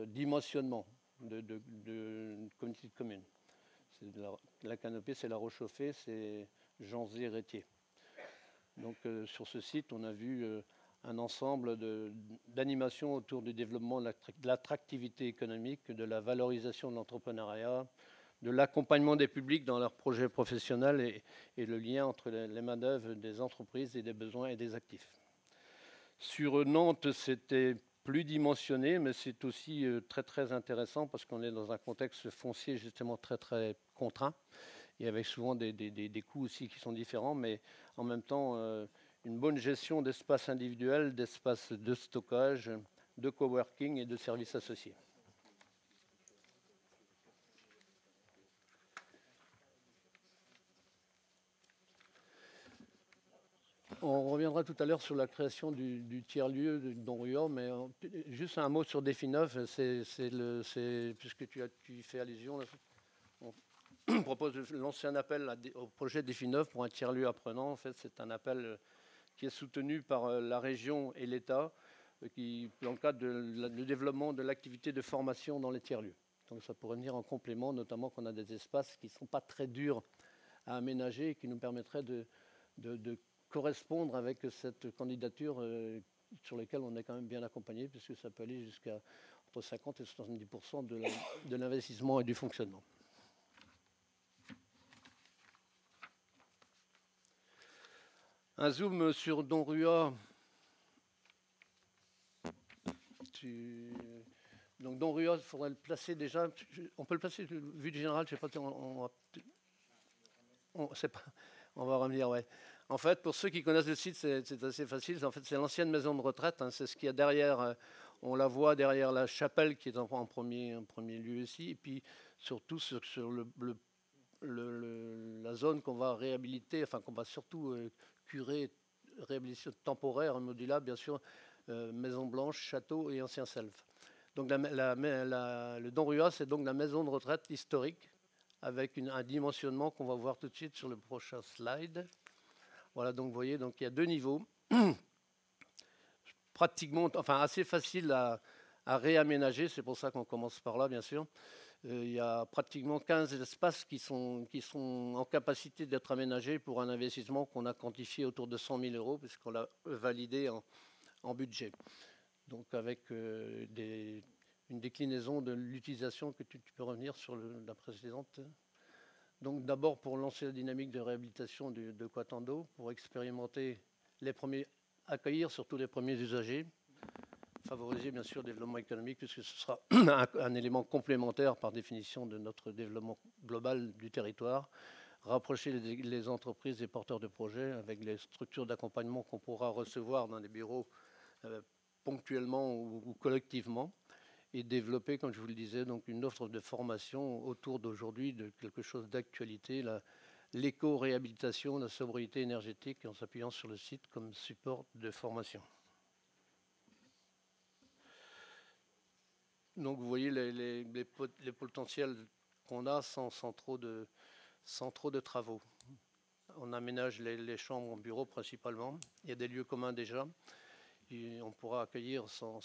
dimensionnement de communauté de communes. La canopée, c'est La Roche-Chauffée, c'est Janzé-Rétier. Donc sur ce site, on a vu un ensemble d'animations autour du développement de l'attractivité économique, de la valorisation de l'entrepreneuriat, de l'accompagnement des publics dans leurs projets professionnels et le lien entre les main-d'œuvre des entreprises et des besoins et des actifs. Sur Nantes, c'était plus dimensionné, mais c'est aussi très très intéressant parce qu'on est dans un contexte foncier justement très très contraint et avec souvent des coûts aussi qui sont différents, mais en même temps une bonne gestion d'espaces individuels, d'espaces de stockage, de coworking et de services associés. On reviendra tout à l'heure sur la création du tiers-lieu de Donruat, mais juste un mot sur Définov, puisque tu y fais allusion, là, on propose de lancer un appel au projet Définov pour un tiers-lieu apprenant. En fait, c'est un appel qui est soutenu par la région et l'État, dans le cadre du développement de l'activité de formation dans les tiers-lieux. Donc ça pourrait venir en complément, notamment qu'on a des espaces qui ne sont pas très durs à aménager et qui nous permettraient de correspondre avec cette candidature sur laquelle on est quand même bien accompagné, puisque ça peut aller jusqu'à entre 50 et 70% de l'investissement et du fonctionnement. Un zoom sur Donruat. Donc Donruat, il faudrait le placer déjà. On peut le placer, vue générale, je ne sais pas, on va revenir, ouais. En fait, pour ceux qui connaissent le site, c'est assez facile. En fait, c'est l'ancienne maison de retraite. Hein, c'est ce qu'il y a derrière. On la voit derrière la chapelle qui est en premier lieu ici. Et puis, surtout sur la zone qu'on va réhabiliter, enfin, qu'on va surtout curer, réhabilitation temporaire, modulable, bien sûr, Maison Blanche, château et ancien self. Donc, le Donruat, c'est donc la maison de retraite historique avec un dimensionnement qu'on va voir tout de suite sur le prochain slide. Voilà, donc vous voyez, donc il y a deux niveaux, pratiquement, enfin assez facile à réaménager, c'est pour ça qu'on commence par là, bien sûr. Il y a pratiquement 15 espaces qui sont en capacité d'être aménagés pour un investissement qu'on a quantifié autour de 100 000 €, puisqu'on l'a validé en budget. Donc avec une déclinaison de l'utilisation que tu peux revenir sur la précédente. Donc d'abord pour lancer la dynamique de réhabilitation de Quatando, pour expérimenter accueillir surtout les premiers usagers, favoriser bien sûr le développement économique, puisque ce sera un élément complémentaire par définition de notre développement global du territoire, rapprocher les entreprises et porteurs de projets avec les structures d'accompagnement qu'on pourra recevoir dans les bureaux ponctuellement ou collectivement, et développer, comme je vous le disais, donc une offre de formation autour d'aujourd'hui de quelque chose d'actualité, l'éco-réhabilitation, la sobriété énergétique, en s'appuyant sur le site comme support de formation. Donc vous voyez les potentiels qu'on a sans trop de travaux. On aménage les chambres en bureau principalement. Il y a des lieux communs déjà. Et on pourra accueillir sans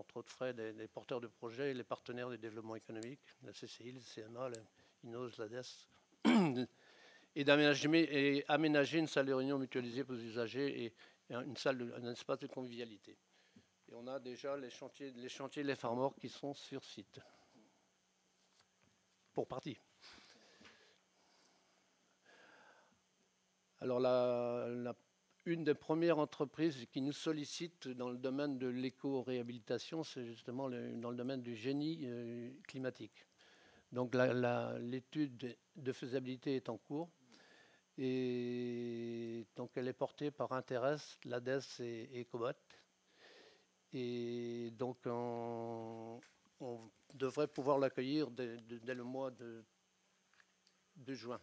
trop de frais les porteurs de projets et les partenaires du développement économique, la CCI, le CMA, l'INOS, l'ADES, et aménager une salle de réunion mutualisée pour les usagers et un espace de convivialité. Et on a déjà les chantiers Les Farmors qui sont sur site, pour partie. Alors une des premières entreprises qui nous sollicite dans le domaine de l'éco-réhabilitation, c'est justement dans le domaine du génie climatique. Donc l'étude de faisabilité est en cours et donc elle est portée par Interes, l'ADES et Ecobot. Et donc on devrait pouvoir l'accueillir dès le mois de juin.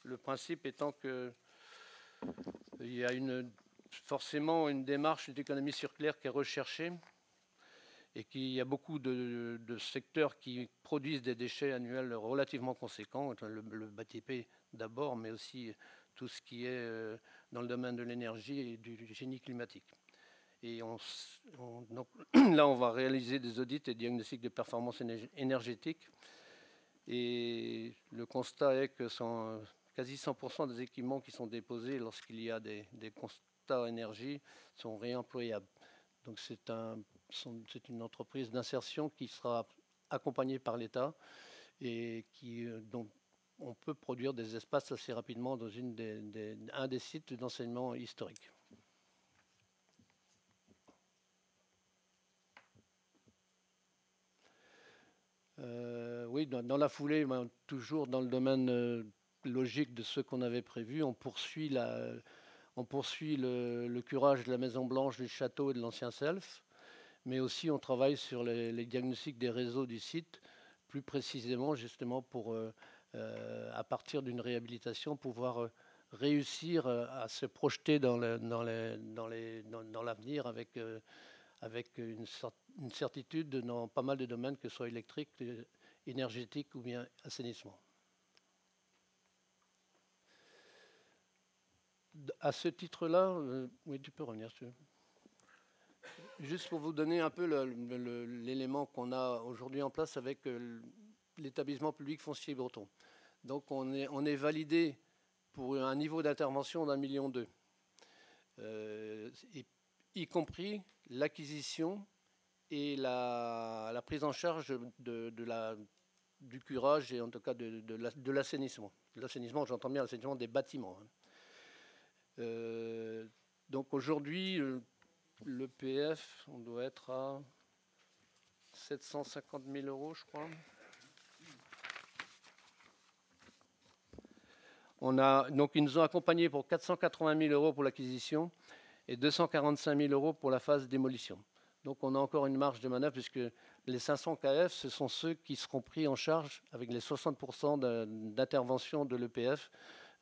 Le principe étant que il y a forcément une démarche d'économie circulaire qui est recherchée et qu'il y a beaucoup de secteurs qui produisent des déchets annuels relativement conséquents, le BATP d'abord, mais aussi tout ce qui est dans le domaine de l'énergie et du génie climatique. Et donc, là, on va réaliser des audits et diagnostics de performance énergétique. Et le constat est que quasi 100% des équipements qui sont déposés lorsqu'il y a des constats énergie sont réemployables. Donc c'est une entreprise d'insertion qui sera accompagnée par l'État et dont on peut produire des espaces assez rapidement dans un des sites d'enseignement historique. Oui, dans la foulée, toujours dans le domaine logique de ce qu'on avait prévu, on poursuit le curage de la Maison Blanche, du château et de l'ancien Self, mais aussi on travaille sur les diagnostics des réseaux du site, plus précisément justement pour, à partir d'une réhabilitation, pouvoir réussir à se projeter dans l'avenir avec une certitude dans pas mal de domaines, que ce soit électrique, énergétique ou bien assainissement. À ce titre-là, oui, tu peux revenir, si tu veux. Juste pour vous donner un peu l'élément qu'on a aujourd'hui en place avec l'établissement public foncier breton. Donc on est validé pour un niveau d'intervention d'1,2 million, y compris l'acquisition et la prise en charge du curage et en tout cas de l'assainissement. L'assainissement, j'entends bien l'assainissement des bâtiments. Donc aujourd'hui, l'EPF, on doit être à 750 000 euros, je crois. Donc ils nous ont accompagnés pour 480 000 euros pour l'acquisition et 245 000 euros pour la phase démolition. Donc on a encore une marge de manœuvre puisque les 500 KF, ce sont ceux qui seront pris en charge avec les 60% d'intervention de l'EPF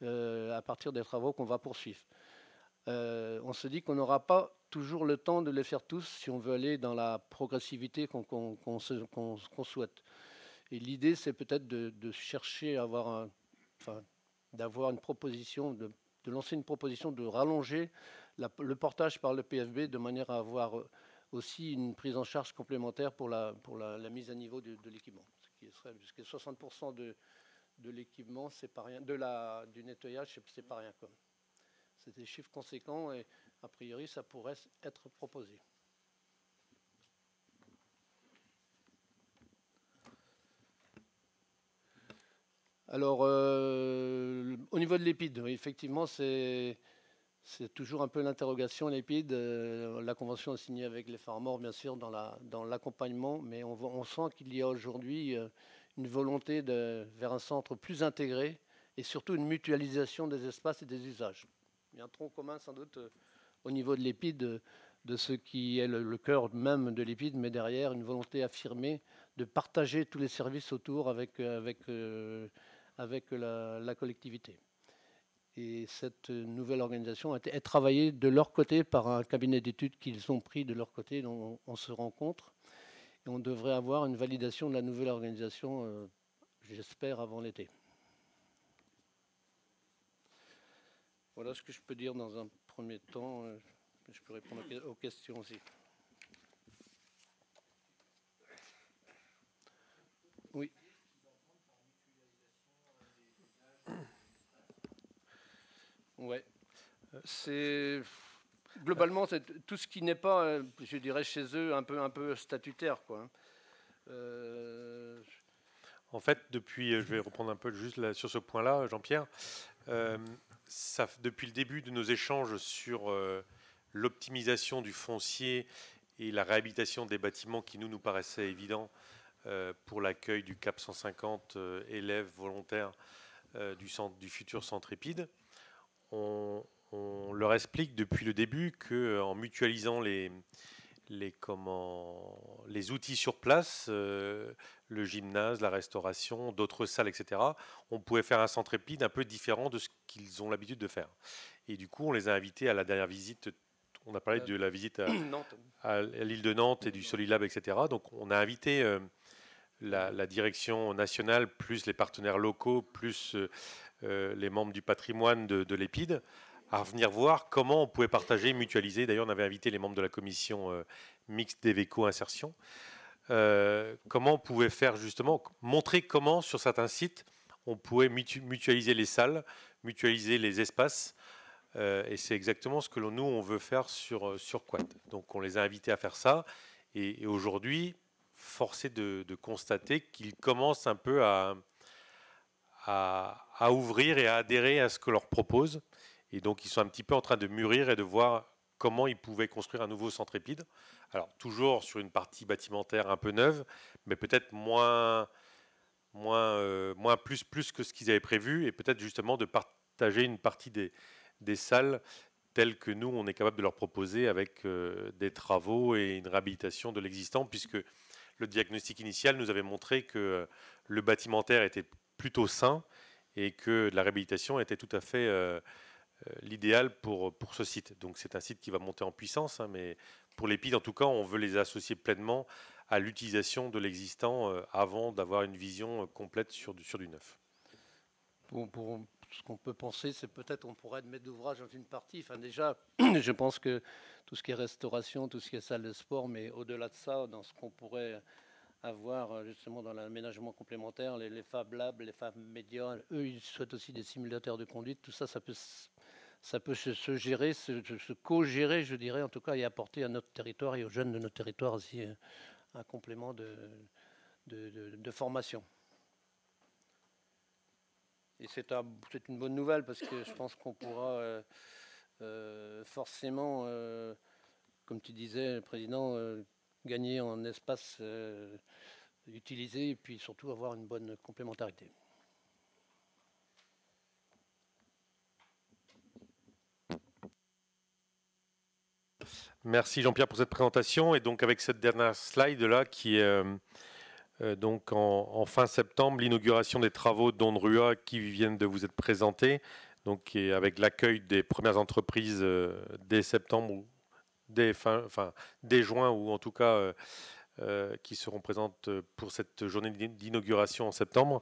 à partir des travaux qu'on va poursuivre. On se dit qu'on n'aura pas toujours le temps de les faire tous si on veut aller dans la progressivité qu'on souhaite. Et l'idée, c'est peut-être de chercher à d'avoir une proposition, de lancer une proposition de rallonger le portage par le PFB de manière à avoir aussi une prise en charge complémentaire pour la mise à niveau de l'équipement. Ce qui serait jusqu'à 60% de l'équipement, c'est pas rien. Du nettoyage, c'est pas rien. C'est des chiffres conséquents et a priori, ça pourrait être proposé. Alors, au niveau de l'EPID, effectivement, c'est toujours un peu l'interrogation, l'EPID. La convention est signée avec les farmers, bien sûr, dans l'accompagnement, mais on sent qu'il y a aujourd'hui une volonté vers un centre plus intégré et surtout une mutualisation des espaces et des usages. Il y a un tronc commun, sans doute, au niveau de l'EPID, de ce qui est le cœur même de l'EPID, mais derrière, une volonté affirmée de partager tous les services autour avec la collectivité. Et cette nouvelle organisation est travaillée de leur côté par un cabinet d'études qu'ils ont pris de leur côté, dont on se rencontre. Et on devrait avoir une validation de la nouvelle organisation, j'espère, avant l'été. Voilà ce que je peux dire dans un premier temps. Je peux répondre aux questions aussi. Oui. Ouais. Globalement, c'est tout ce qui n'est pas, je dirais, chez eux, un peu statutaire, quoi. En fait, je vais reprendre un peu juste sur ce point-là, Jean-Pierre. Depuis le début de nos échanges sur l'optimisation du foncier et la réhabilitation des bâtiments qui nous paraissaient évidents pour l'accueil du CAP 150 élèves volontaires du futur centre EPID, on leur explique depuis le début qu'en mutualisant les outils sur place, le gymnase, la restauration, d'autres salles, etc., on pouvait faire un centre EPID un peu différent de ce qu'ils ont l'habitude de faire. Et du coup, on les a invités à la dernière visite. On a parlé de la visite à l'île de Nantes et du Solilab, etc. Donc, on a invité la direction nationale, plus les partenaires locaux, plus les membres du patrimoine de l'EPID, à venir voir comment on pouvait partager, mutualiser. D'ailleurs, on avait invité les membres de la commission mixte d'Eveco Insertion. Comment on pouvait faire justement, montrer comment sur certains sites, on pouvait mutualiser les salles, mutualiser les espaces. Et c'est exactement ce que nous, on veut faire sur Quat. Donc on les a invités à faire ça. Et aujourd'hui, force est de constater qu'ils commencent un peu à ouvrir et à adhérer à ce que leur propose. Et donc ils sont un petit peu en train de mûrir et de voir comment ils pouvaient construire un nouveau centre EPID. Alors toujours sur une partie bâtimentaire un peu neuve, mais peut-être moins plus que ce qu'ils avaient prévu, et peut-être justement de partager une partie des salles telles que nous, on est capable de leur proposer avec des travaux et une réhabilitation de l'existant, puisque le diagnostic initial nous avait montré que le bâtimentaire était plutôt sain et que la réhabilitation était tout à fait l'idéal pour ce site. Donc c'est un site qui va monter en puissance, hein, mais pour l'EPID, en tout cas, on veut les associer pleinement à l'utilisation de l'existant avant d'avoir une vision complète sur du neuf. Pour ce qu'on peut penser, c'est peut-être on pourrait être maître d'ouvrage dans une partie. Enfin déjà, je pense que tout ce qui est restauration, tout ce qui est salle de sport, mais au-delà de ça, dans ce qu'on pourrait avoir justement dans l'aménagement complémentaire, les Fab Labs, les Fab Media, eux, ils souhaitent aussi des simulateurs de conduite. Tout ça, ça peut se gérer, se co-gérer, je dirais, en tout cas, et apporter à notre territoire et aux jeunes de notre territoire aussi un complément de formation. Et c'est une bonne nouvelle parce que je pense qu'on pourra forcément, comme tu disais, Président, gagner en espace utilisé et puis surtout avoir une bonne complémentarité. Merci Jean-Pierre pour cette présentation. Et donc avec cette dernière slide là qui est donc en fin septembre, l'inauguration des travaux d'Ondrua qui viennent de vous être présentés, donc et avec l'accueil des premières entreprises dès septembre ou dès juin, ou en tout cas qui seront présentes pour cette journée d'inauguration en septembre,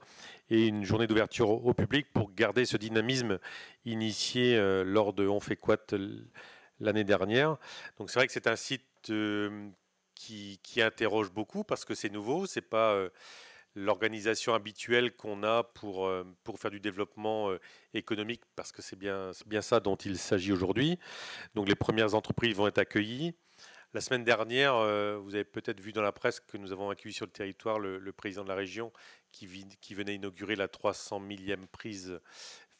et une journée d'ouverture au public pour garder ce dynamisme initié lors de On fait Quat l'année dernière. Donc c'est vrai que c'est un site qui interroge beaucoup parce que c'est nouveau, c'est pas l'organisation habituelle qu'on a pour faire du développement économique, parce que c'est bien ça dont il s'agit aujourd'hui. Donc les premières entreprises vont être accueillies. La semaine dernière, vous avez peut-être vu dans la presse que nous avons accueilli sur le territoire le président de la région qui venait inaugurer la 300 millième prise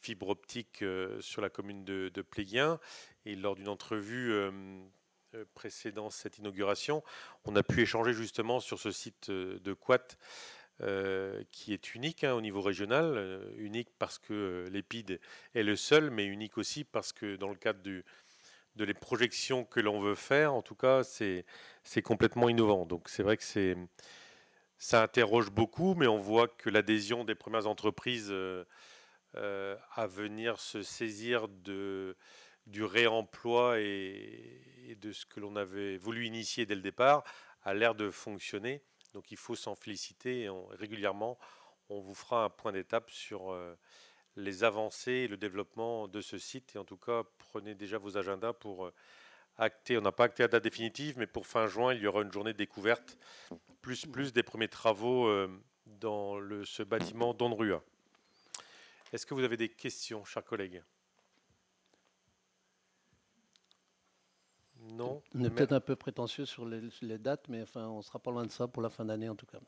fibre optique sur la commune de Pléguien. Et lors d'une entrevue précédant cette inauguration, on a pu échanger justement sur ce site de Quat qui est unique au niveau régional, unique parce que l'EPID est le seul, mais unique aussi parce que dans le cadre de les projections que l'on veut faire, en tout cas, c'est complètement innovant. Donc c'est vrai que ça interroge beaucoup, mais on voit que l'adhésion des premières entreprises à venir se saisir du réemploi et de ce que l'on avait voulu initier dès le départ a l'air de fonctionner. Donc il faut s'en féliciter, et régulièrement on vous fera un point d'étape sur les avancées et le développement de ce site. Et en tout cas, prenez déjà vos agendas pour acter. On n'a pas acté la date définitive, mais pour fin juin, il y aura une journée de découverte, plus des premiers travaux dans ce bâtiment d'Ondrua. Est-ce que vous avez des questions, chers collègues? Non. On est peut-être un peu prétentieux sur les dates, mais enfin, on sera pas loin de ça pour la fin d'année en tout cas.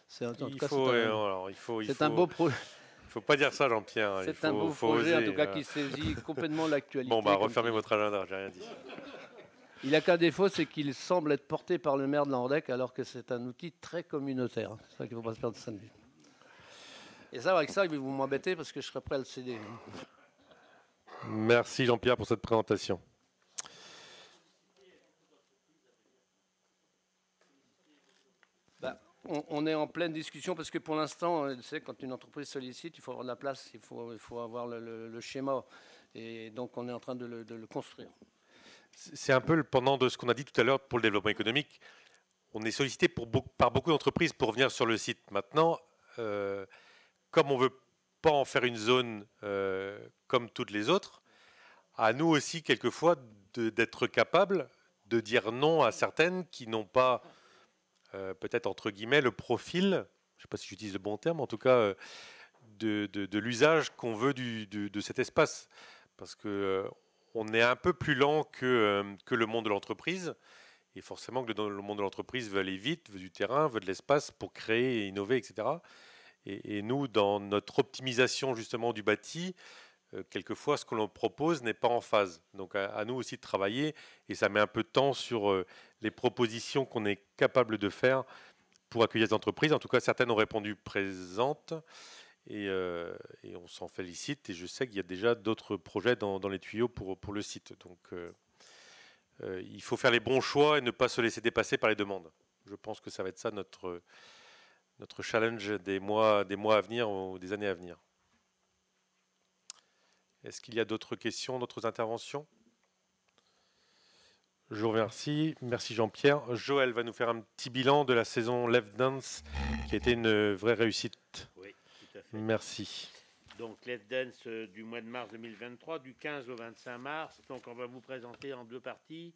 C'est un beau projet. Il ne faut pas dire ça, Jean-Pierre. C'est un beau projet, en tout cas, qui saisit complètement l'actualité. Bon, refermez votre agenda, j'ai rien dit. Il n'a qu'un défaut, c'est qu'il semble être porté par le maire de Landec, alors que c'est un outil très communautaire. C'est ça qu'il ne faut pas se perdre de ça de vue. Et ça, avec ça, il va vous m'embêter parce que je serai prêt à le céder. Merci Jean-Pierre pour cette présentation. On est en pleine discussion parce que pour l'instant, tu sais, quand une entreprise sollicite, il faut avoir de la place, il faut avoir le schéma. Et donc, on est en train de le construire. C'est un peu le pendant de ce qu'on a dit tout à l'heure pour le développement économique. On est sollicité par beaucoup d'entreprises pour venir sur le site. Maintenant, comme on ne veut pas en faire une zone comme toutes les autres. À nous aussi, quelquefois, d'être capables de dire non à certaines qui n'ont pas, peut-être entre guillemets, le profil, je ne sais pas si j'utilise le bon terme, en tout cas, de l'usage qu'on veut de cet espace. Parce que on est un peu plus lent que le monde de l'entreprise. Et forcément que le monde de l'entreprise veut aller vite, veut du terrain, veut de l'espace pour créer et innover, etc. Et nous, dans notre optimisation justement du bâti, quelquefois ce que l'on propose n'est pas en phase. Donc à nous aussi de travailler, et ça met un peu de temps sur les propositions qu'on est capable de faire pour accueillir des entreprises. En tout cas, certaines ont répondu présentes, et on s'en félicite. Et je sais qu'il y a déjà d'autres projets dans les tuyaux pour le site. Donc il faut faire les bons choix et ne pas se laisser dépasser par les demandes. Je pense que ça va être ça notre challenge des mois à venir ou des années à venir. Est-ce qu'il y a d'autres questions, d'autres interventions? Je vous remercie. Merci Jean-Pierre. Joël va nous faire un petit bilan de la saison Left Dance qui a été une vraie réussite. Oui, tout à fait. Merci. Donc Left Dance du mois de mars 2023, du 15 au 25 mars. Donc on va vous présenter en deux parties.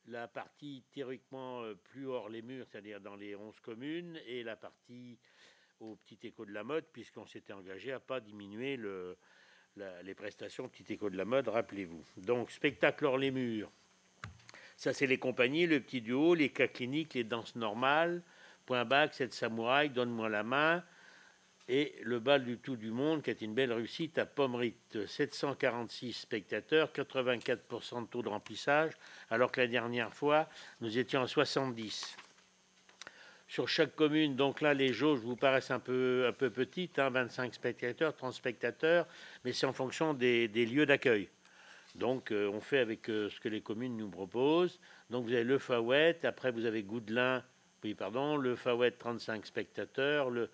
La partie théoriquement plus hors les murs, c'est-à-dire dans les 11 communes, et la partie au Petit Écho de la Mode, puisqu'on s'était engagé à ne pas diminuer les prestations au Petit Écho de la Mode, rappelez-vous. Donc spectacle hors les murs. Ça, c'est les compagnies, le petit duo, les cas cliniques, les danses normales, point bac, 7 samouraïs, donne-moi la main, et le bal du tout du monde, qui est une belle réussite à Pommerit. 746 spectateurs, 84% de taux de remplissage, alors que la dernière fois, nous étions à 70. Sur chaque commune, donc là, les jauges vous paraissent un peu petites, 25 spectateurs, 30 spectateurs, mais c'est en fonction des lieux d'accueil. Donc, on fait avec ce que les communes nous proposent. Donc, vous avez le Fawet, après vous avez Goudelin, le Fawet 35 spectateurs, le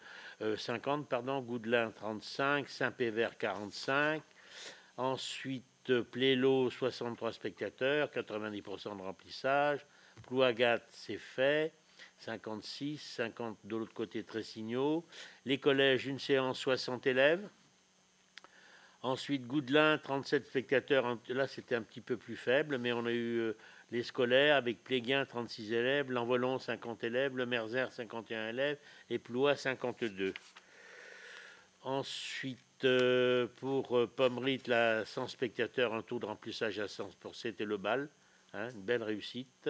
50, Goudelin 35, Saint-Pévert 45. Ensuite, Plélo 63 spectateurs, 90% de remplissage. Plouagat, c'est fait, 56, 50 de l'autre côté Tressigno. Les collèges, une séance, 60 élèves. Ensuite, Goudelin, 37 spectateurs. Là, c'était un petit peu plus faible, mais on a eu les scolaires avec Pléguin, 36 élèves, l'Envolon, 50 élèves, le Merzer, 51 élèves, et Ploie, 52. Ensuite, pour Pommerit, là, 100 spectateurs, un taux de remplissage à 100%, c'était le bal. Une belle réussite.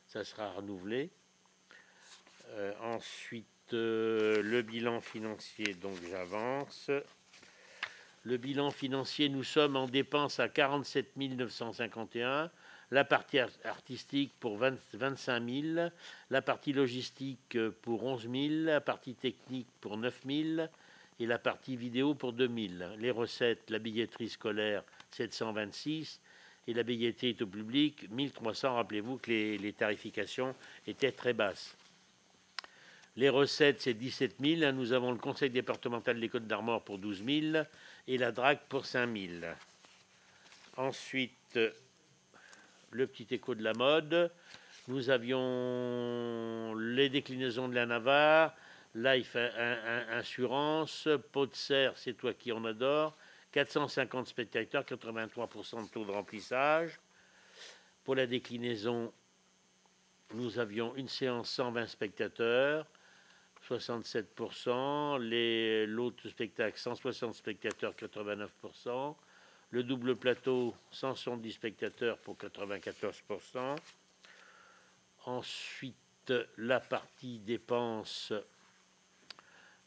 Ça sera renouvelé. Ensuite, le bilan financier, donc j'avance. Le bilan financier, nous sommes en dépenses à 47 951. La partie artistique pour 25 000. La partie logistique pour 11 000. La partie technique pour 9 000. Et la partie vidéo pour 2 000. Les recettes, la billetterie scolaire, 726. Et la billetterie au public, 1300. Rappelez-vous que les tarifications étaient très basses. Les recettes, c'est 17 000. Nous avons le conseil départemental des Côtes-d'Armor pour 12 000 et la DRAC pour 5 000. Ensuite, le Petit Écho de la Mode. Nous avions les déclinaisons de la Navarre, Life Insurance, Pot de Serre, c'est toi qui en adore, 450 spectateurs, 83% de taux de remplissage. Pour la déclinaison, nous avions une séance 120 spectateurs, 67%, l'autre spectacle 160 spectateurs, 89%, le double plateau 170 spectateurs pour 94%. Ensuite, la partie dépenses,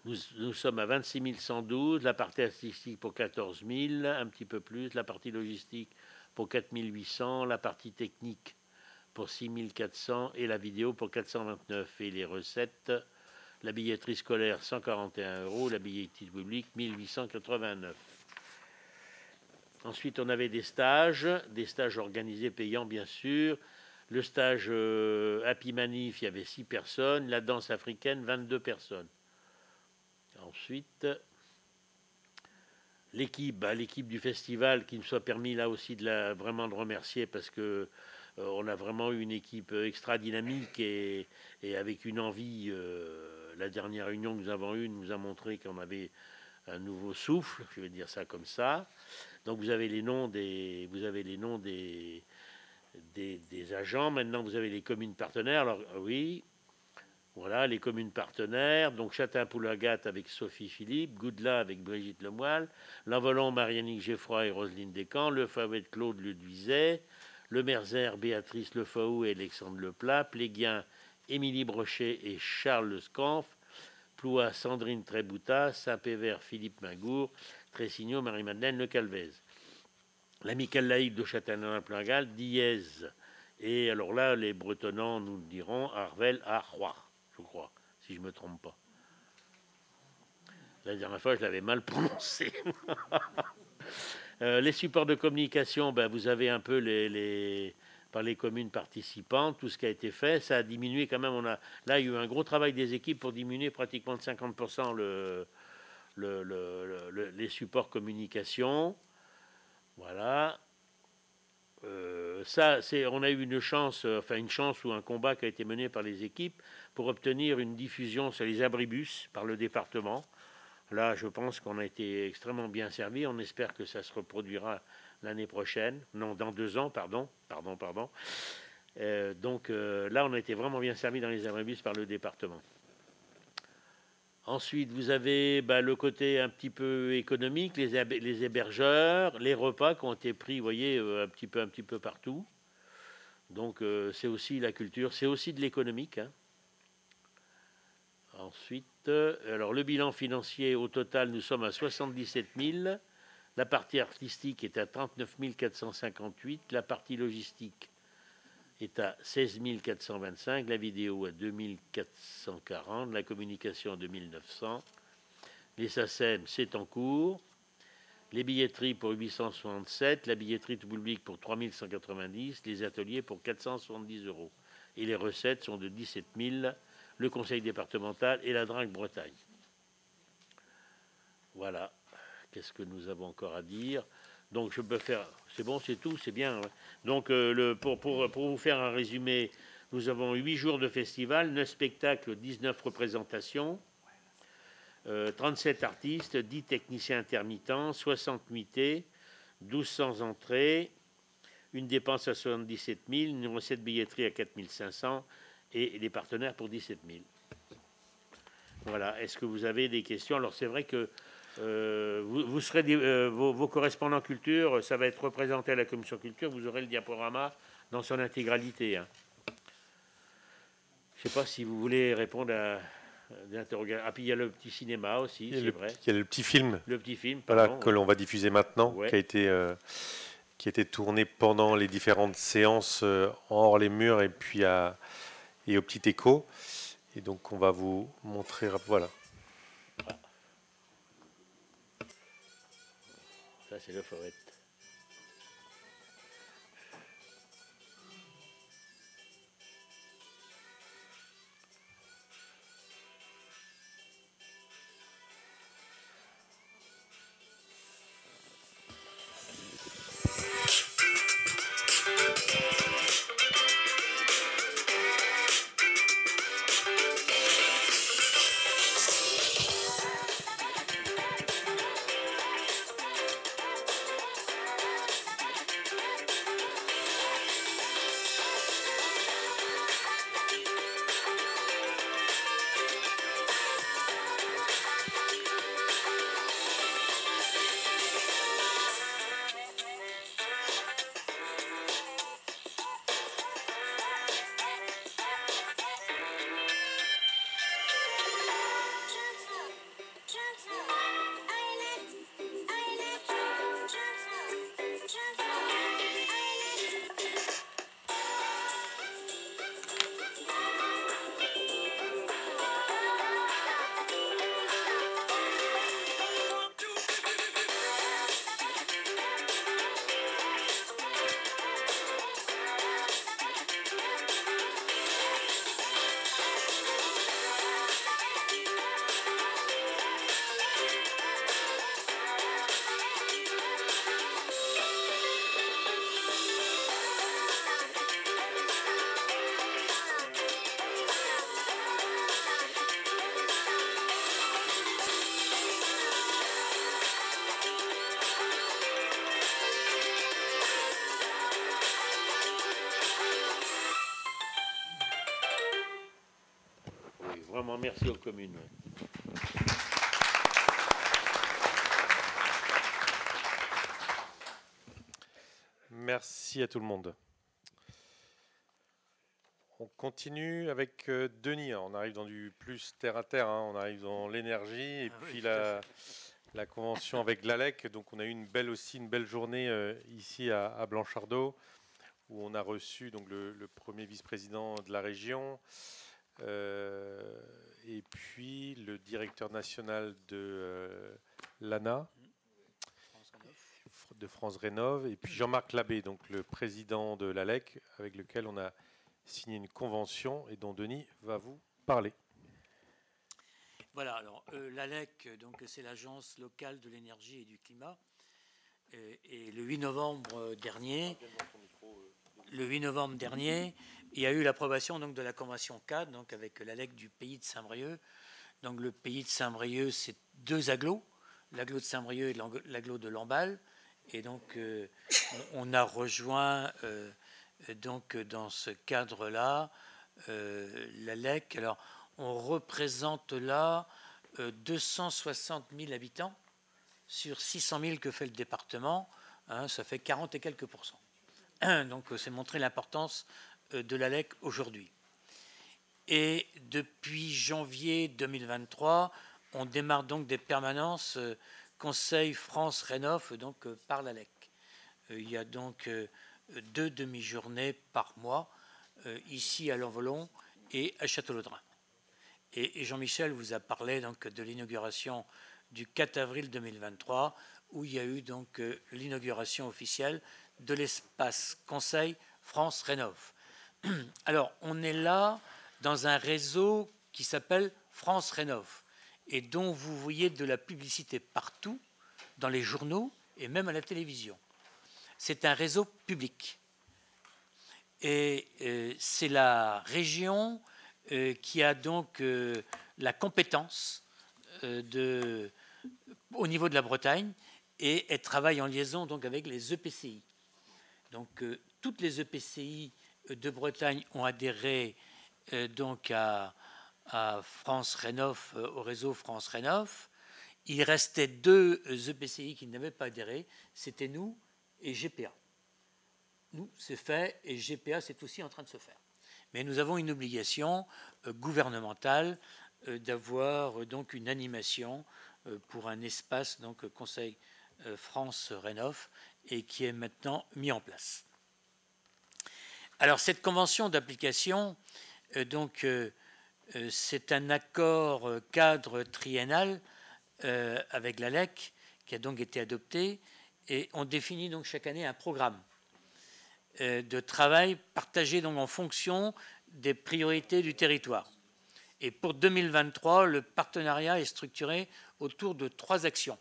nous sommes à 26 112, la partie artistique pour 14 000, un petit peu plus, la partie logistique pour 4 800, la partie technique pour 6 400 et la vidéo pour 429. Et les recettes, la billetterie scolaire 141 €, la billetterie publique 1889. Ensuite, on avait des stages organisés payants bien sûr. Le stage Happy Manif, il y avait 6 personnes. La danse africaine, 22 personnes. Ensuite, l'équipe du festival qui nous a permis là aussi vraiment de remercier parce que on a vraiment eu une équipe extra dynamique et avec une envie. La dernière réunion que nous avons eue nous a montré qu'on avait un nouveau souffle, je vais dire ça comme ça. Donc vous avez les noms des agents. Maintenant, vous avez les communes partenaires. Alors oui, voilà, les communes partenaires. Donc Châtain-Poulagat avec Sophie Philippe, Goudela avec Brigitte Lemoyle, L'Envolant, Marianique Geffroy et Roselyne Descamps, Le Favet Claude Ludwizet, Le Merzer, Béatrice Lefaou et Alexandre Leplat, Pléguien, Émilie Brochet et Charles Le Scanf, Ploua, Sandrine Trébouta, Saint-Pévert, Philippe Mingour, Tressigno, Marie-Madeleine Le Calvez. L'amicale laïque de Châtellerault-Plingal, Diez. Et alors là, les Bretonnants nous diront Arvel à Roy, je crois, si je ne me trompe pas. La dernière fois, je l'avais mal prononcé. Les supports de communication, ben, vous avez un peu par les communes participantes, tout ce qui a été fait, ça a diminué quand même. Là, il y a eu un gros travail des équipes pour diminuer pratiquement de 50% les supports communication. Voilà. On a eu une chance ou un combat qui a été mené par les équipes pour obtenir une diffusion sur les abribus par le département. Là, je pense qu'on a été extrêmement bien servi. On espère que ça se reproduira l'année prochaine. Non, dans 2 ans, pardon. Là, on a été vraiment bien servi dans les abribus par le département. Ensuite, vous avez le côté un petit peu économique, les hébergeurs, les repas qui ont été pris, vous voyez, un petit peu partout. Donc, c'est aussi la culture, c'est aussi de l'économique. Hein. Ensuite, alors le bilan financier, au total, nous sommes à 77 000. La partie artistique est à 39 458. La partie logistique est à 16 425, la vidéo à 2 440, la communication à 2 900, les SACEM, c'est en cours, les billetteries pour 867, la billetterie tout public pour 3 190, les ateliers pour 470 €. Et les recettes sont de 17 000, le conseil départemental et la DRAC Bretagne. Voilà, qu'est-ce que nous avons encore à dire ? Donc je peux faire, c'est bon, c'est tout, c'est bien. Ouais. Donc pour vous faire un résumé, nous avons 8 jours de festival, 9 spectacles, 19 représentations, 37 artistes, 10 techniciens intermittents, 60 nuitées, 1200 entrées, une dépense à 77 000, une recette billetterie à 4 500 et les partenaires pour 17 000. Voilà, est-ce que vous avez des questions ? Alors c'est vrai que vous serez vos correspondants culture, ça va être représenté à la commission culture, vous aurez le diaporama dans son intégralité. Hein. Je ne sais pas si vous voulez répondre à l'interrogation. Ah, puis il y a le petit cinéma aussi, c'est vrai. Il y a le petit film. Le petit film, pardon, que l'on va diffuser maintenant, ouais. qui a été tourné pendant les différentes séances hors les murs et puis et au petit écho. Et donc on va vous montrer, voilà. Ça, c'est le forêt. vraiment merci aux communes. Ouais. Merci à tout le monde. On continue avec Denis. On arrive dans du plus terre à terre. On arrive dans l'énergie et puis la convention avec l'ALEC. Donc on a eu une belle journée ici à Blanchardot, où on a reçu donc le premier vice-président de la région et puis le directeur national de l'ANA, de France Rénov, et puis Jean-Marc Labbé, donc le président de l'ALEC, avec lequel on a signé une convention et dont Denis va vous parler. Voilà, alors l'ALEC, donc c'est l'Agence locale de l'énergie et du climat, et le 8 novembre dernier, il y a eu l'approbation donc de la convention cadre, donc avec l'ALEC du pays de Saint-Brieuc. Donc le pays de Saint-Brieuc, c'est 2 agglos, l'agglo de Saint-Brieuc et l'agglo de Lamballe. Et donc on a rejoint donc dans ce cadre-là l'ALEC. Alors on représente là 260 000 habitants sur 600 000 que fait le département. Ça fait 40 et quelques pourcents. Donc c'est montrer l'importance de l'ALEC aujourd'hui. Et depuis janvier 2023, on démarre donc des permanences Conseil France Rénov, donc par l'ALEC. Il y a donc 2 demi-journées par mois, ici à Lanvolon et à Château-Laudrin. Et Jean-Michel vous a parlé donc de l'inauguration du 4 avril 2023, où il y a eu donc l'inauguration officielle de l'espace Conseil France Rénov. Alors, on est là dans un réseau qui s'appelle France Rénov et dont vous voyez de la publicité partout, dans les journaux et même à la télévision. C'est un réseau public. Et c'est la région qui a donc la compétence au niveau de la Bretagne, et elle travaille en liaison donc avec les EPCI. Donc toutes les EPCI de Bretagne ont adhéré donc à France Rénov, au réseau France Rénov. Il restait 2 EPCI qui n'avaient pas adhéré, c'était nous et GPA. Nous, c'est fait, et GPA, c'est aussi en train de se faire. Mais nous avons une obligation gouvernementale d'avoir donc une animation pour un espace, donc Conseil France Rénov, et qui est maintenant mis en place. Alors cette convention d'application, donc c'est un accord cadre triennal avec l'ALEC qui a donc été adopté, et on définit donc chaque année un programme de travail partagé donc en fonction des priorités du territoire. Et pour 2023, le partenariat est structuré autour de 3 actions.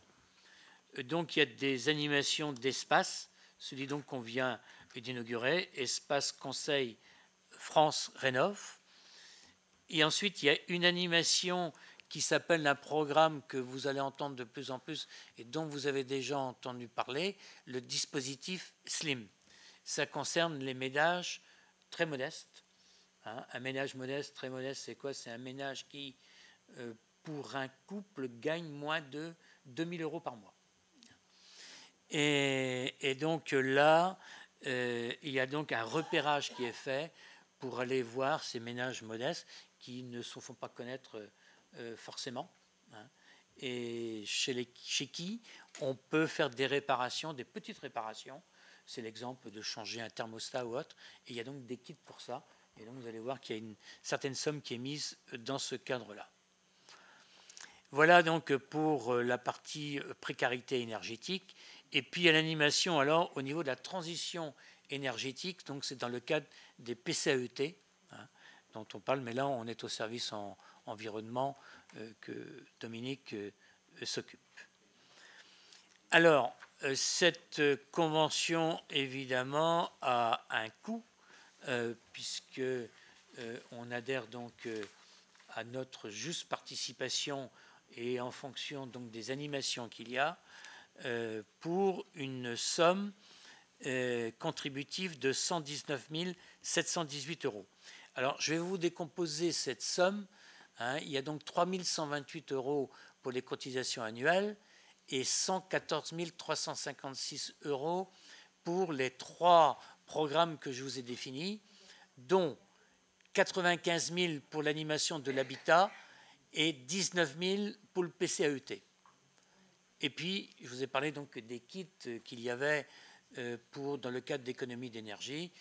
Donc il y a des animations d'espace, celui donc qu'on vient d'inaugurer, Espace Conseil France Rénov. Et ensuite, il y a une animation qui s'appelle un programme que vous allez entendre de plus en plus et dont vous avez déjà entendu parler, le dispositif SLIM. Ça concerne les ménages très modestes. Un ménage modeste, très modeste, c'est quoi? C'est un ménage qui, pour un couple, gagne moins de 2 000 € par mois. Et donc là, il y a donc un repérage qui est fait pour aller voir ces ménages modestes qui ne se font pas connaître forcément, et chez qui on peut faire des réparations, des petites réparations. C'est l'exemple de changer un thermostat ou autre, et il y a donc des kits pour ça. Et donc vous allez voir qu'il y a une certaine somme qui est mise dans ce cadre-là. Voilà donc pour la partie précarité énergétique. Et puis il y a l'animation alors au niveau de la transition énergétique, donc c'est dans le cadre des PCAET dont on parle, mais là on est au service environnement que Dominique s'occupe. Alors, cette convention, évidemment, a un coût, puisque on adhère donc à notre juste participation et en fonction donc des animations qu'il y a, pour une somme contributive de 119 718 €. Alors, je vais vous décomposer cette somme hein. Il y a donc 3 128 € pour les cotisations annuelles et 114 356 € pour les 3 programmes que je vous ai définis, dont 95 000 pour l'animation de l'habitat et 19 000 pour le PCAET. Et puis, je vous ai parlé donc des kits qu'il y avait dans le cadre d'économie d'énergie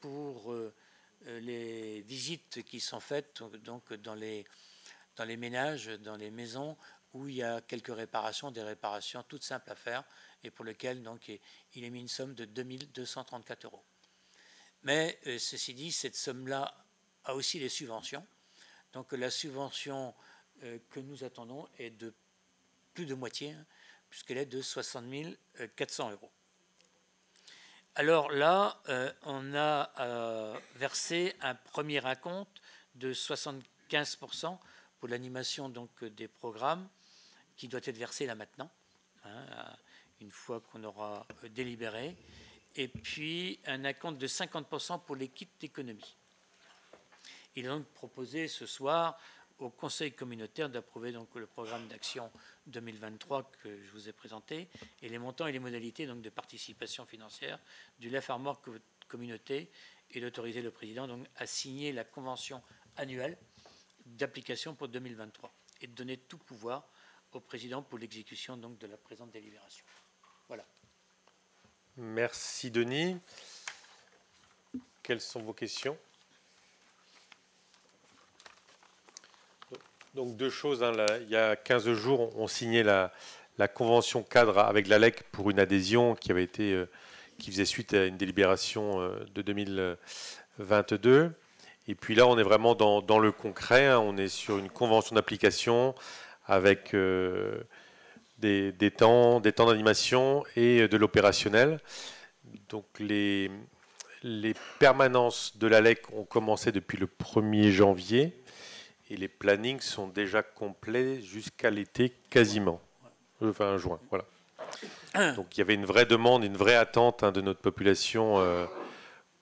pour les visites qui sont faites donc dans les ménages, dans les maisons où il y a quelques réparations, des réparations toutes simples à faire et pour lesquelles donc il est mis une somme de 2 234 €. Mais ceci dit, cette somme-là a aussi les subventions. Donc la subvention que nous attendons est de plus de moitié, hein, puisqu'elle est de 60 400 €. Alors là, on a versé un premier acompte de 75% pour l'animation donc des programmes, qui doit être versé là maintenant, hein, une fois qu'on aura délibéré, et puis un acompte de 50% pour les kits d'économie. Il est donc proposé ce soir au Conseil communautaire d'approuver donc le programme d'action 2023 que je vous ai présenté et les montants et les modalités donc de participation financière du LEF Armor Communauté et d'autoriser le président donc à signer la convention annuelle d'application pour 2023 et de donner tout pouvoir au président pour l'exécution donc de la présente délibération. Voilà. Merci Denis. Quelles sont vos questions? Donc deux choses, hein, là, il y a 15 jours, on signait la convention cadre avec l'ALEC pour une adhésion qui faisait suite à une délibération de 2022. Et puis là, on est vraiment dans le concret, hein, on est sur une convention d'application avec des temps d'animation et de l'opérationnel. Donc les permanences de l'ALEC ont commencé depuis le 1er janvier. Et les plannings sont déjà complets jusqu'à l'été quasiment, enfin juin, voilà. Donc il y avait une vraie demande, une vraie attente hein, de notre population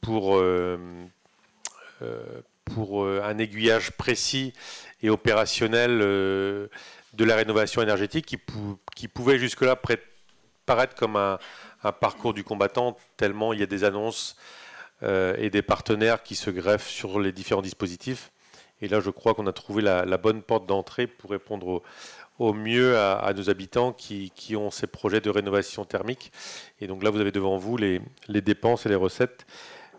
pour un aiguillage précis et opérationnel de la rénovation énergétique qui pouvait jusque-là paraître comme un parcours du combattant, tellement il y a des annonces et des partenaires qui se greffent sur les différents dispositifs. Et là, je crois qu'on a trouvé la bonne porte d'entrée pour répondre au mieux à nos habitants qui ont ces projets de rénovation thermique. Et donc là, vous avez devant vous les dépenses et les recettes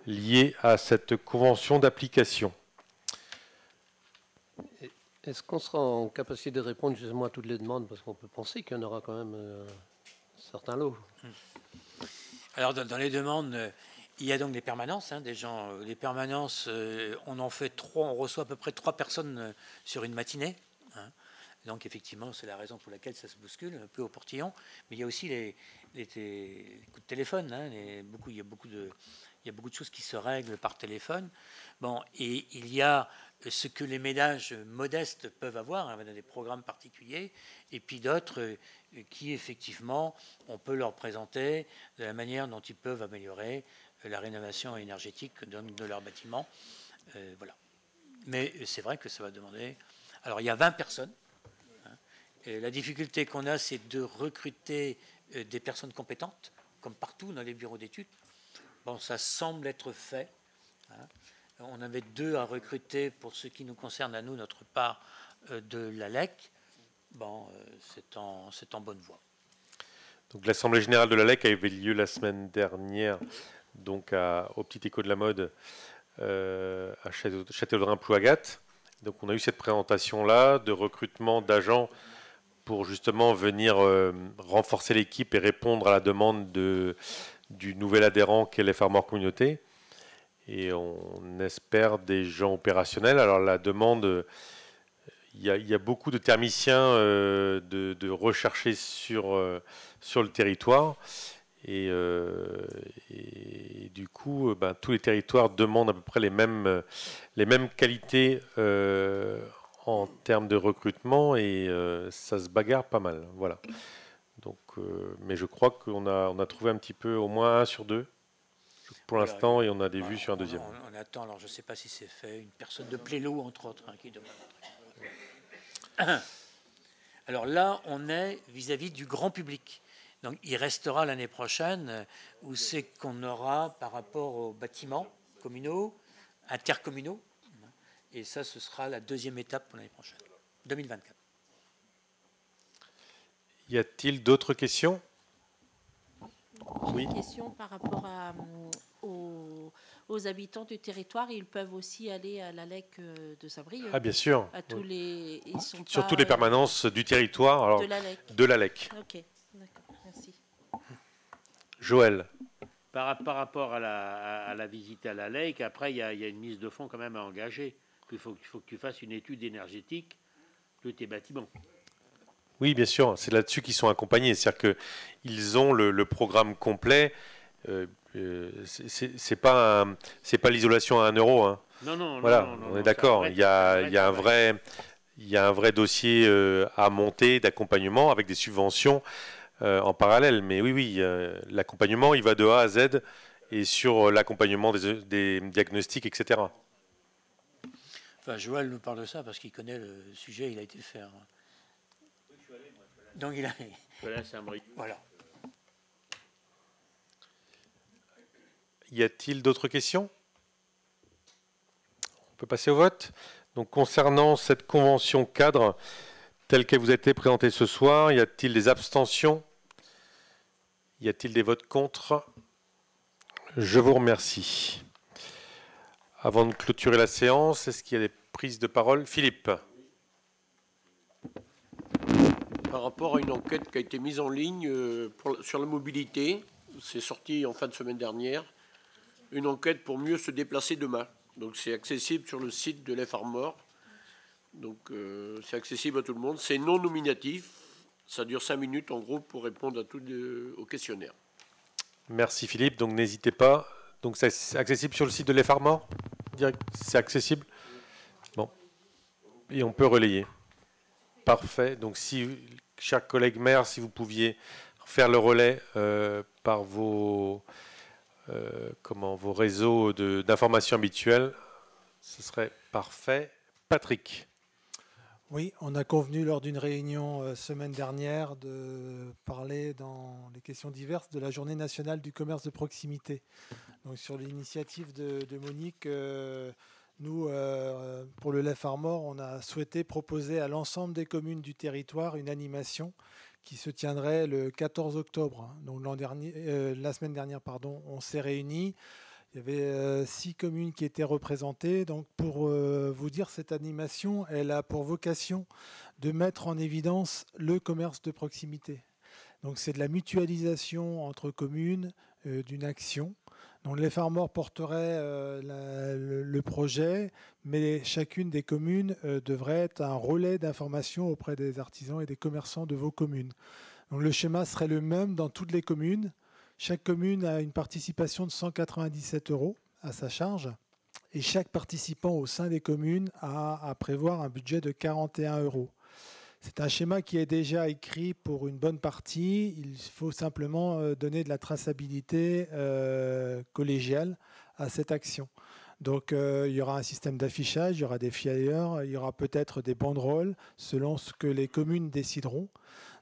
liées à cette convention d'application. Est-ce qu'on sera en capacité de répondre justement à toutes les demandes? Parce qu'on peut penser qu'il y en aura quand même certains lots. Alors, dans les demandes... Il y a donc des permanences, hein, des gens. Les permanences, on en fait 3, on reçoit à peu près 3 personnes sur une matinée. Hein. Donc effectivement, c'est la raison pour laquelle ça se bouscule un peu au portillon. Mais il y a aussi les coups de téléphone. Hein, il y a beaucoup de choses qui se règlent par téléphone. Bon, et il y a ce que les ménages modestes peuvent avoir, hein, dans des programmes particuliers, et puis d'autres qui effectivement, on peut leur présenter de la manière dont ils peuvent améliorer la rénovation énergétique de leur bâtiment. Voilà. Mais c'est vrai que ça va demander... Alors, il y a 20 personnes. Hein, et la difficulté qu'on a, c'est de recruter des personnes compétentes, comme partout dans les bureaux d'études. Bon, ça semble être fait. Hein. On avait 2 à recruter pour ce qui nous concerne à nous, notre part de l'ALEC. Bon, c'est en bonne voie. Donc l'Assemblée générale de l'ALEC avait lieu la semaine dernière, donc au Petit Écho de la Mode à Châteaudrain-Plouagat. Donc on a eu cette présentation-là de recrutement d'agents pour justement venir renforcer l'équipe et répondre à la demande du nouvel adhérent qu'est l'EF Armor Communauté. Et on espère des gens opérationnels. Alors la demande, il y a beaucoup de thermiciens de rechercher sur le territoire. Et du coup, tous les territoires demandent à peu près les mêmes qualités en termes de recrutement et ça se bagarre pas mal. Voilà. Donc, mais je crois qu'on a trouvé un petit peu, au moins 1 sur 2 pour l'instant, et on a des vues sur un deuxième. On attend, alors je ne sais pas si c'est fait, une personne de Plélo, entre autres, hein, qui demande. Alors là, on est vis-à-vis du grand public. Donc il restera l'année prochaine où c'est qu'on aura par rapport aux bâtiments communaux, intercommunaux. Et ça, ce sera la deuxième étape pour l'année prochaine, 2024. Y a-t-il d'autres questions? J'ai une question par rapport aux habitants du territoire. Ils peuvent aussi aller à la LEC de Saint-Brieuc. Ah, bien sûr. À tous les, ils sont Sur pas, toutes les permanences du territoire. Alors, de la LEC. de la LEC. Ok, d'accord, merci. Joël. Par rapport à la visite à la LEC, après, il y a une mise de fonds quand même à engager. Il faut que tu fasses une étude énergétique de tes bâtiments. Oui, bien sûr, c'est là-dessus qu'ils sont accompagnés. C'est-à-dire qu'ils ont le programme complet. C'est pas l'isolation à 1 euro. Hein. Non, voilà, non, on est d'accord. Il y a un vrai dossier à monter d'accompagnement avec des subventions en parallèle. Mais oui, l'accompagnement, il va de A à Z et sur l'accompagnement des diagnostics, etc. Enfin, Joël nous parle de ça parce qu'il connaît le sujet, il a été le faire. Donc il a... Voilà. Y a-t-il d'autres questions? On peut passer au vote. Donc concernant cette convention cadre telle qu'elle vous a été présentée ce soir, y a-t-il des abstentions? Y a-t-il des votes contre? Je vous remercie. Avant de clôturer la séance, est-ce qu'il y a des prises de parole? Philippe. Par rapport à une enquête qui a été mise en ligne sur la mobilité, c'est sorti en fin de semaine dernière, une enquête pour mieux se déplacer demain. Donc c'est accessible sur le site de l'EFARMOR. Donc c'est accessible à tout le monde. C'est non nominatif. Ça dure 5 minutes en gros pour répondre au questionnaire. Merci Philippe. Donc n'hésitez pas. Donc c'est accessible sur le site de l'EFARMOR? C'est accessible? Bon. Et on peut relayer. Parfait. Donc si, chers collègues maires, si vous pouviez faire le relais par vos réseaux d'information habituels, ce serait parfait. Patrick. Oui, on a convenu lors d'une réunion semaine dernière de parler dans les questions diverses de la Journée nationale du commerce de proximité. Donc sur l'initiative de Monique, nous, pour le l'EFARMOR, on a souhaité proposer à l'ensemble des communes du territoire une animation qui se tiendrait le 14 octobre. Donc la semaine dernière, on s'est réunis. Il y avait 6 communes qui étaient représentées. Donc pour vous dire, cette animation, elle a pour vocation de mettre en évidence le commerce de proximité. Donc c'est de la mutualisation entre communes d'une action. Donc l'EFARMOR porterait le projet, mais chacune des communes devrait être un relais d'information auprès des artisans et des commerçants de vos communes. Donc le schéma serait le même dans toutes les communes. Chaque commune a une participation de 197 € à sa charge et chaque participant au sein des communes a à prévoir un budget de 41 €. C'est un schéma qui est déjà écrit pour une bonne partie. Il faut simplement donner de la traçabilité collégiale à cette action. Donc il y aura un système d'affichage, il y aura des flyers, il y aura peut-être des banderoles selon ce que les communes décideront.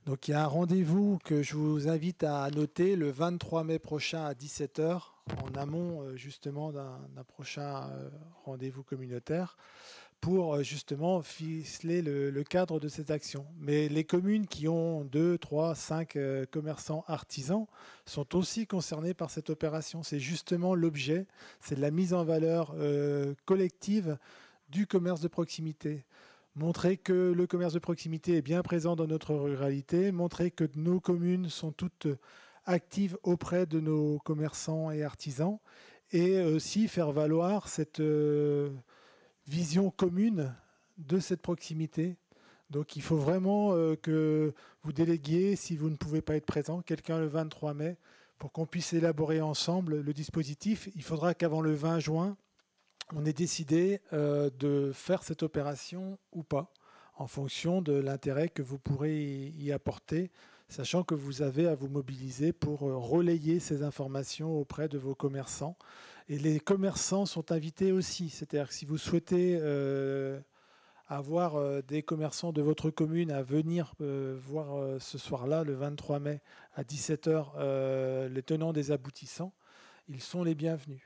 Donc il y a un rendez-vous que je vous invite à noter le 23 mai prochain à 17 h, en amont justement d'un prochain rendez-vous communautaire, pour justement ficeler le cadre de cette action. Mais les communes qui ont 2, 3, 5 commerçants artisans sont aussi concernées par cette opération. C'est justement l'objet, c'est de la mise en valeur collective du commerce de proximité. Montrer que le commerce de proximité est bien présent dans notre ruralité, montrer que nos communes sont toutes actives auprès de nos commerçants et artisans, et aussi faire valoir cette vision commune de cette proximité. Donc il faut vraiment que vous déléguiez, si vous ne pouvez pas être présent, quelqu'un le 23 mai, pour qu'on puisse élaborer ensemble le dispositif. Il faudra qu'avant le 20 juin, on ait décidé de faire cette opération ou pas, en fonction de l'intérêt que vous pourrez y apporter, sachant que vous avez à vous mobiliser pour relayer ces informations auprès de vos commerçants. Et les commerçants sont invités aussi, c'est-à-dire que si vous souhaitez avoir des commerçants de votre commune à venir voir ce soir-là, le 23 mai, à 17 h, les tenants des aboutissants, ils sont les bienvenus.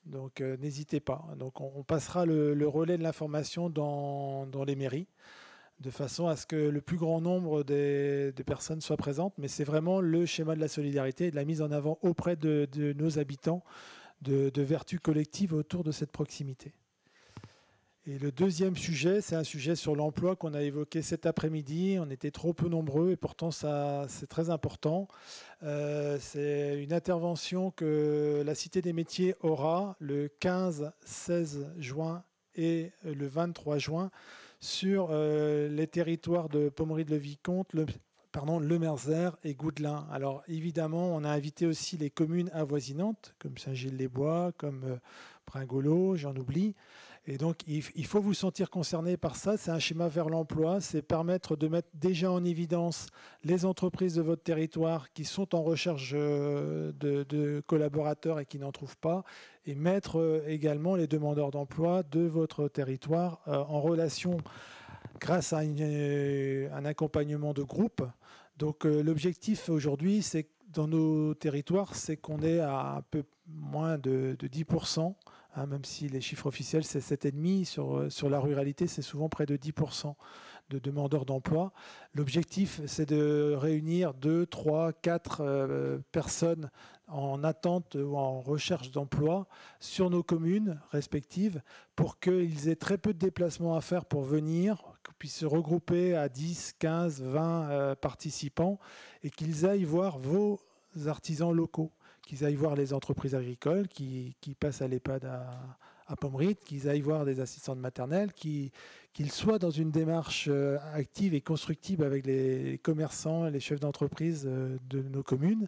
Donc n'hésitez pas. Donc on passera le relais de l'information dans les mairies, de façon à ce que le plus grand nombre de personnes soient présentes. Mais c'est vraiment le schéma de la solidarité et de la mise en avant auprès de nos habitants de vertus collectives autour de cette proximité. Et le deuxième sujet, c'est un sujet sur l'emploi qu'on a évoqué cet après-midi. On était trop peu nombreux et pourtant c'est très important. C'est une intervention que la Cité des métiers aura le 15, 16 juin et le 23 juin sur les territoires de Pommery-de-le-Vicomte, le Merzer et Goudelin. Alors évidemment, on a invité aussi les communes avoisinantes, comme Saint-Gilles-les-Bois, comme Bringolo, j'en oublie. Et donc, il faut vous sentir concerné par ça. C'est un schéma vers l'emploi. C'est permettre de mettre déjà en évidence les entreprises de votre territoire qui sont en recherche de collaborateurs et qui n'en trouvent pas. Et mettre également les demandeurs d'emploi de votre territoire en relation grâce à un accompagnement de groupe. Donc, l'objectif aujourd'hui, c'est dans nos territoires, c'est qu'on est à un peu moins de 10%. Même si les chiffres officiels, c'est 7,5%, sur la ruralité, c'est souvent près de 10% de demandeurs d'emploi. L'objectif, c'est de réunir 2, 3, 4 personnes en attente ou en recherche d'emploi sur nos communes respectives pour qu'ils aient très peu de déplacements à faire pour venir, qu'ils puissent se regrouper à 10, 15, 20 participants et qu'ils aillent voir vos artisans locaux, qu'ils aillent voir les entreprises agricoles qui passent à l'EHPAD à Pommery, qu'ils aillent voir des assistantes maternelles, qu'ils soient dans une démarche active et constructive avec les commerçants et les chefs d'entreprise de nos communes.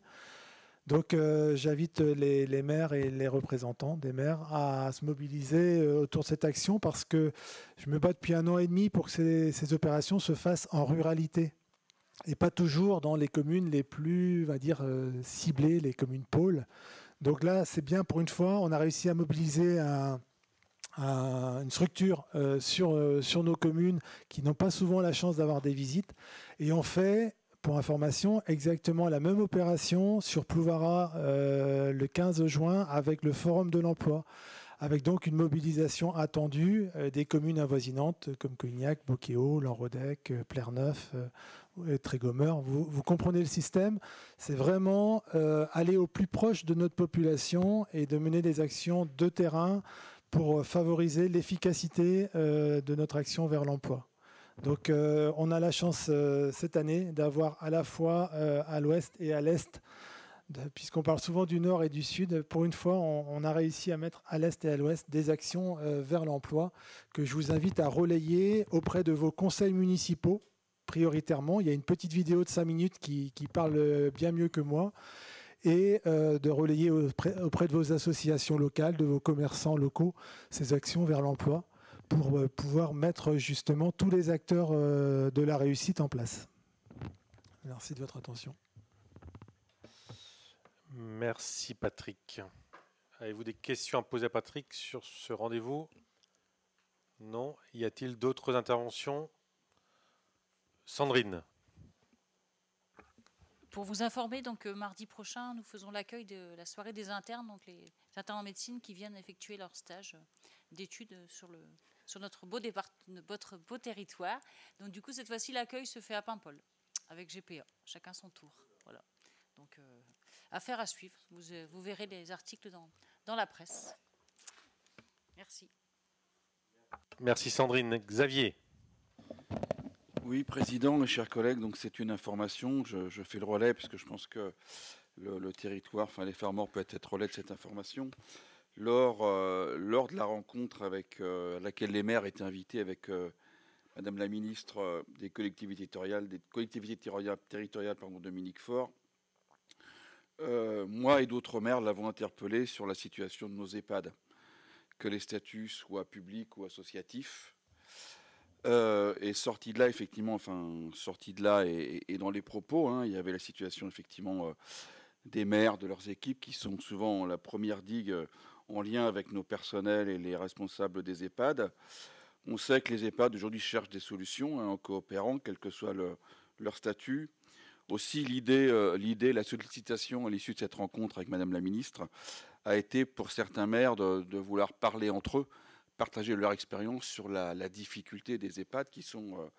Donc j'invite les maires et les représentants des maires à se mobiliser autour de cette action parce que je me bats depuis 1 an et demi pour que ces opérations se fassent en ruralité. Et pas toujours dans les communes les plus, on va dire, ciblées, les communes pôles. Donc là, c'est bien pour une fois, on a réussi à mobiliser une structure sur nos communes qui n'ont pas souvent la chance d'avoir des visites. Et on fait, pour information, exactement la même opération sur Plouvara le 15 juin avec le Forum de l'emploi, avec donc une mobilisation attendue des communes avoisinantes comme Colignac, Bocquéo, Lanrodec, Pleyreneuf, Trégomer. Vous comprenez le système. C'est vraiment aller au plus proche de notre population et de mener des actions de terrain pour favoriser l'efficacité de notre action vers l'emploi. Donc on a la chance cette année d'avoir à la fois à l'ouest et à l'est, puisqu'on parle souvent du nord et du sud, pour une fois, on a réussi à mettre à l'est et à l'ouest des actions vers l'emploi que je vous invite à relayer auprès de vos conseils municipaux prioritairement. Il y a une petite vidéo de 5 minutes qui parle bien mieux que moi et de relayer auprès de vos associations locales, de vos commerçants locaux, ces actions vers l'emploi pour pouvoir mettre justement tous les acteurs de la réussite en place. Merci de votre attention. Merci Patrick. Avez-vous des questions à poser à Patrick sur ce rendez-vous? Non. Y a-t-il d'autres interventions? Sandrine. Pour vous informer, donc mardi prochain, nous faisons l'accueil de la soirée des internes, donc les internes en médecine qui viennent effectuer leur stage d'études sur notre beau territoire. Donc du coup, cette fois-ci, l'accueil se fait à Paimpol, avec GPA, chacun son tour. Voilà. Donc, affaire à suivre. Vous verrez les articles dans la presse. Merci. Merci Sandrine. Xavier. Oui, Président, mes chers collègues, donc c'est une information. Je fais le relais parce que je pense que le territoire, enfin les Fermors peut être relais de cette information. Lors de la rencontre avec à laquelle les maires étaient invités avec Madame la ministre des collectivités territoriales, Dominique Faure, moi et d'autres maires l'avons interpellé sur la situation de nos EHPAD, que les statuts soient publics ou associatifs. Et sorti de là, effectivement, et dans les propos, il y avait la situation, effectivement, des maires, de leurs équipes, qui sont souvent la première digue en lien avec nos personnels et les responsables des EHPAD. On sait que les EHPAD aujourd'hui cherchent des solutions en coopérant, quel que soit leur statut. Aussi, l'idée, la sollicitation à l'issue de cette rencontre avec Madame la Ministre a été pour certains maires de vouloir parler entre eux, partager leur expérience sur la difficulté des EHPAD qui sont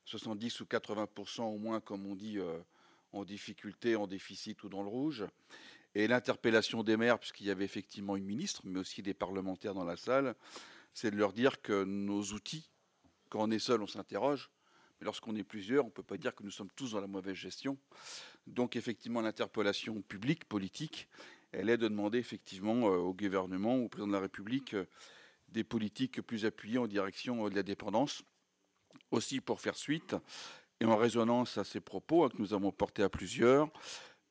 70 ou 80% au moins, comme on dit, en difficulté, en déficit ou dans le rouge. Et l'interpellation des maires, puisqu'il y avait effectivement une ministre, mais aussi des parlementaires dans la salle, c'est de leur dire que nos outils, quand on est seul, on s'interroge, mais lorsqu'on est plusieurs, on ne peut pas dire que nous sommes tous dans la mauvaise gestion. Donc effectivement, l'interpellation publique, politique, elle est de demander effectivement au gouvernement, au président de la République, des politiques plus appuyées en direction de la dépendance, aussi pour faire suite, et en résonance à ces propos que nous avons portés à plusieurs,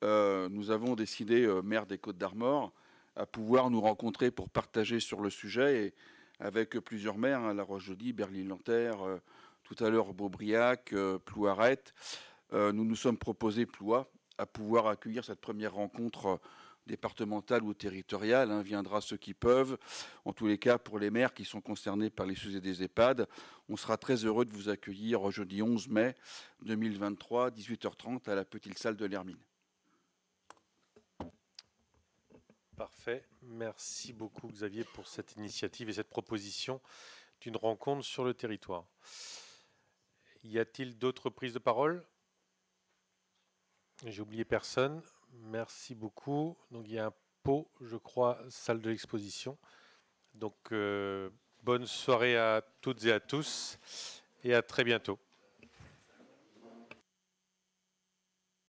nous avons décidé, maire des Côtes-d'Armor, à pouvoir nous rencontrer pour partager sur le sujet, et avec plusieurs maires, La Roche-Jaudy, Berly-Lanterre, tout à l'heure Beaubriac, Plouaret. Nous nous sommes proposés, Ploua, à pouvoir accueillir cette première rencontre départementale ou territoriale, viendra ceux qui peuvent. En tous les cas, pour les maires qui sont concernés par les sujets des EHPAD, on sera très heureux de vous accueillir jeudi 11 mai 2023, 18h30, à la petite salle de l'Hermine. Parfait. Merci beaucoup Xavier pour cette initiative et cette proposition d'une rencontre sur le territoire. Y a-t-il d'autres prises de parole? J'ai oublié personne. Merci beaucoup. Donc il y a un pot, je crois, salle de l'exposition. Donc bonne soirée à toutes et à tous et à très bientôt.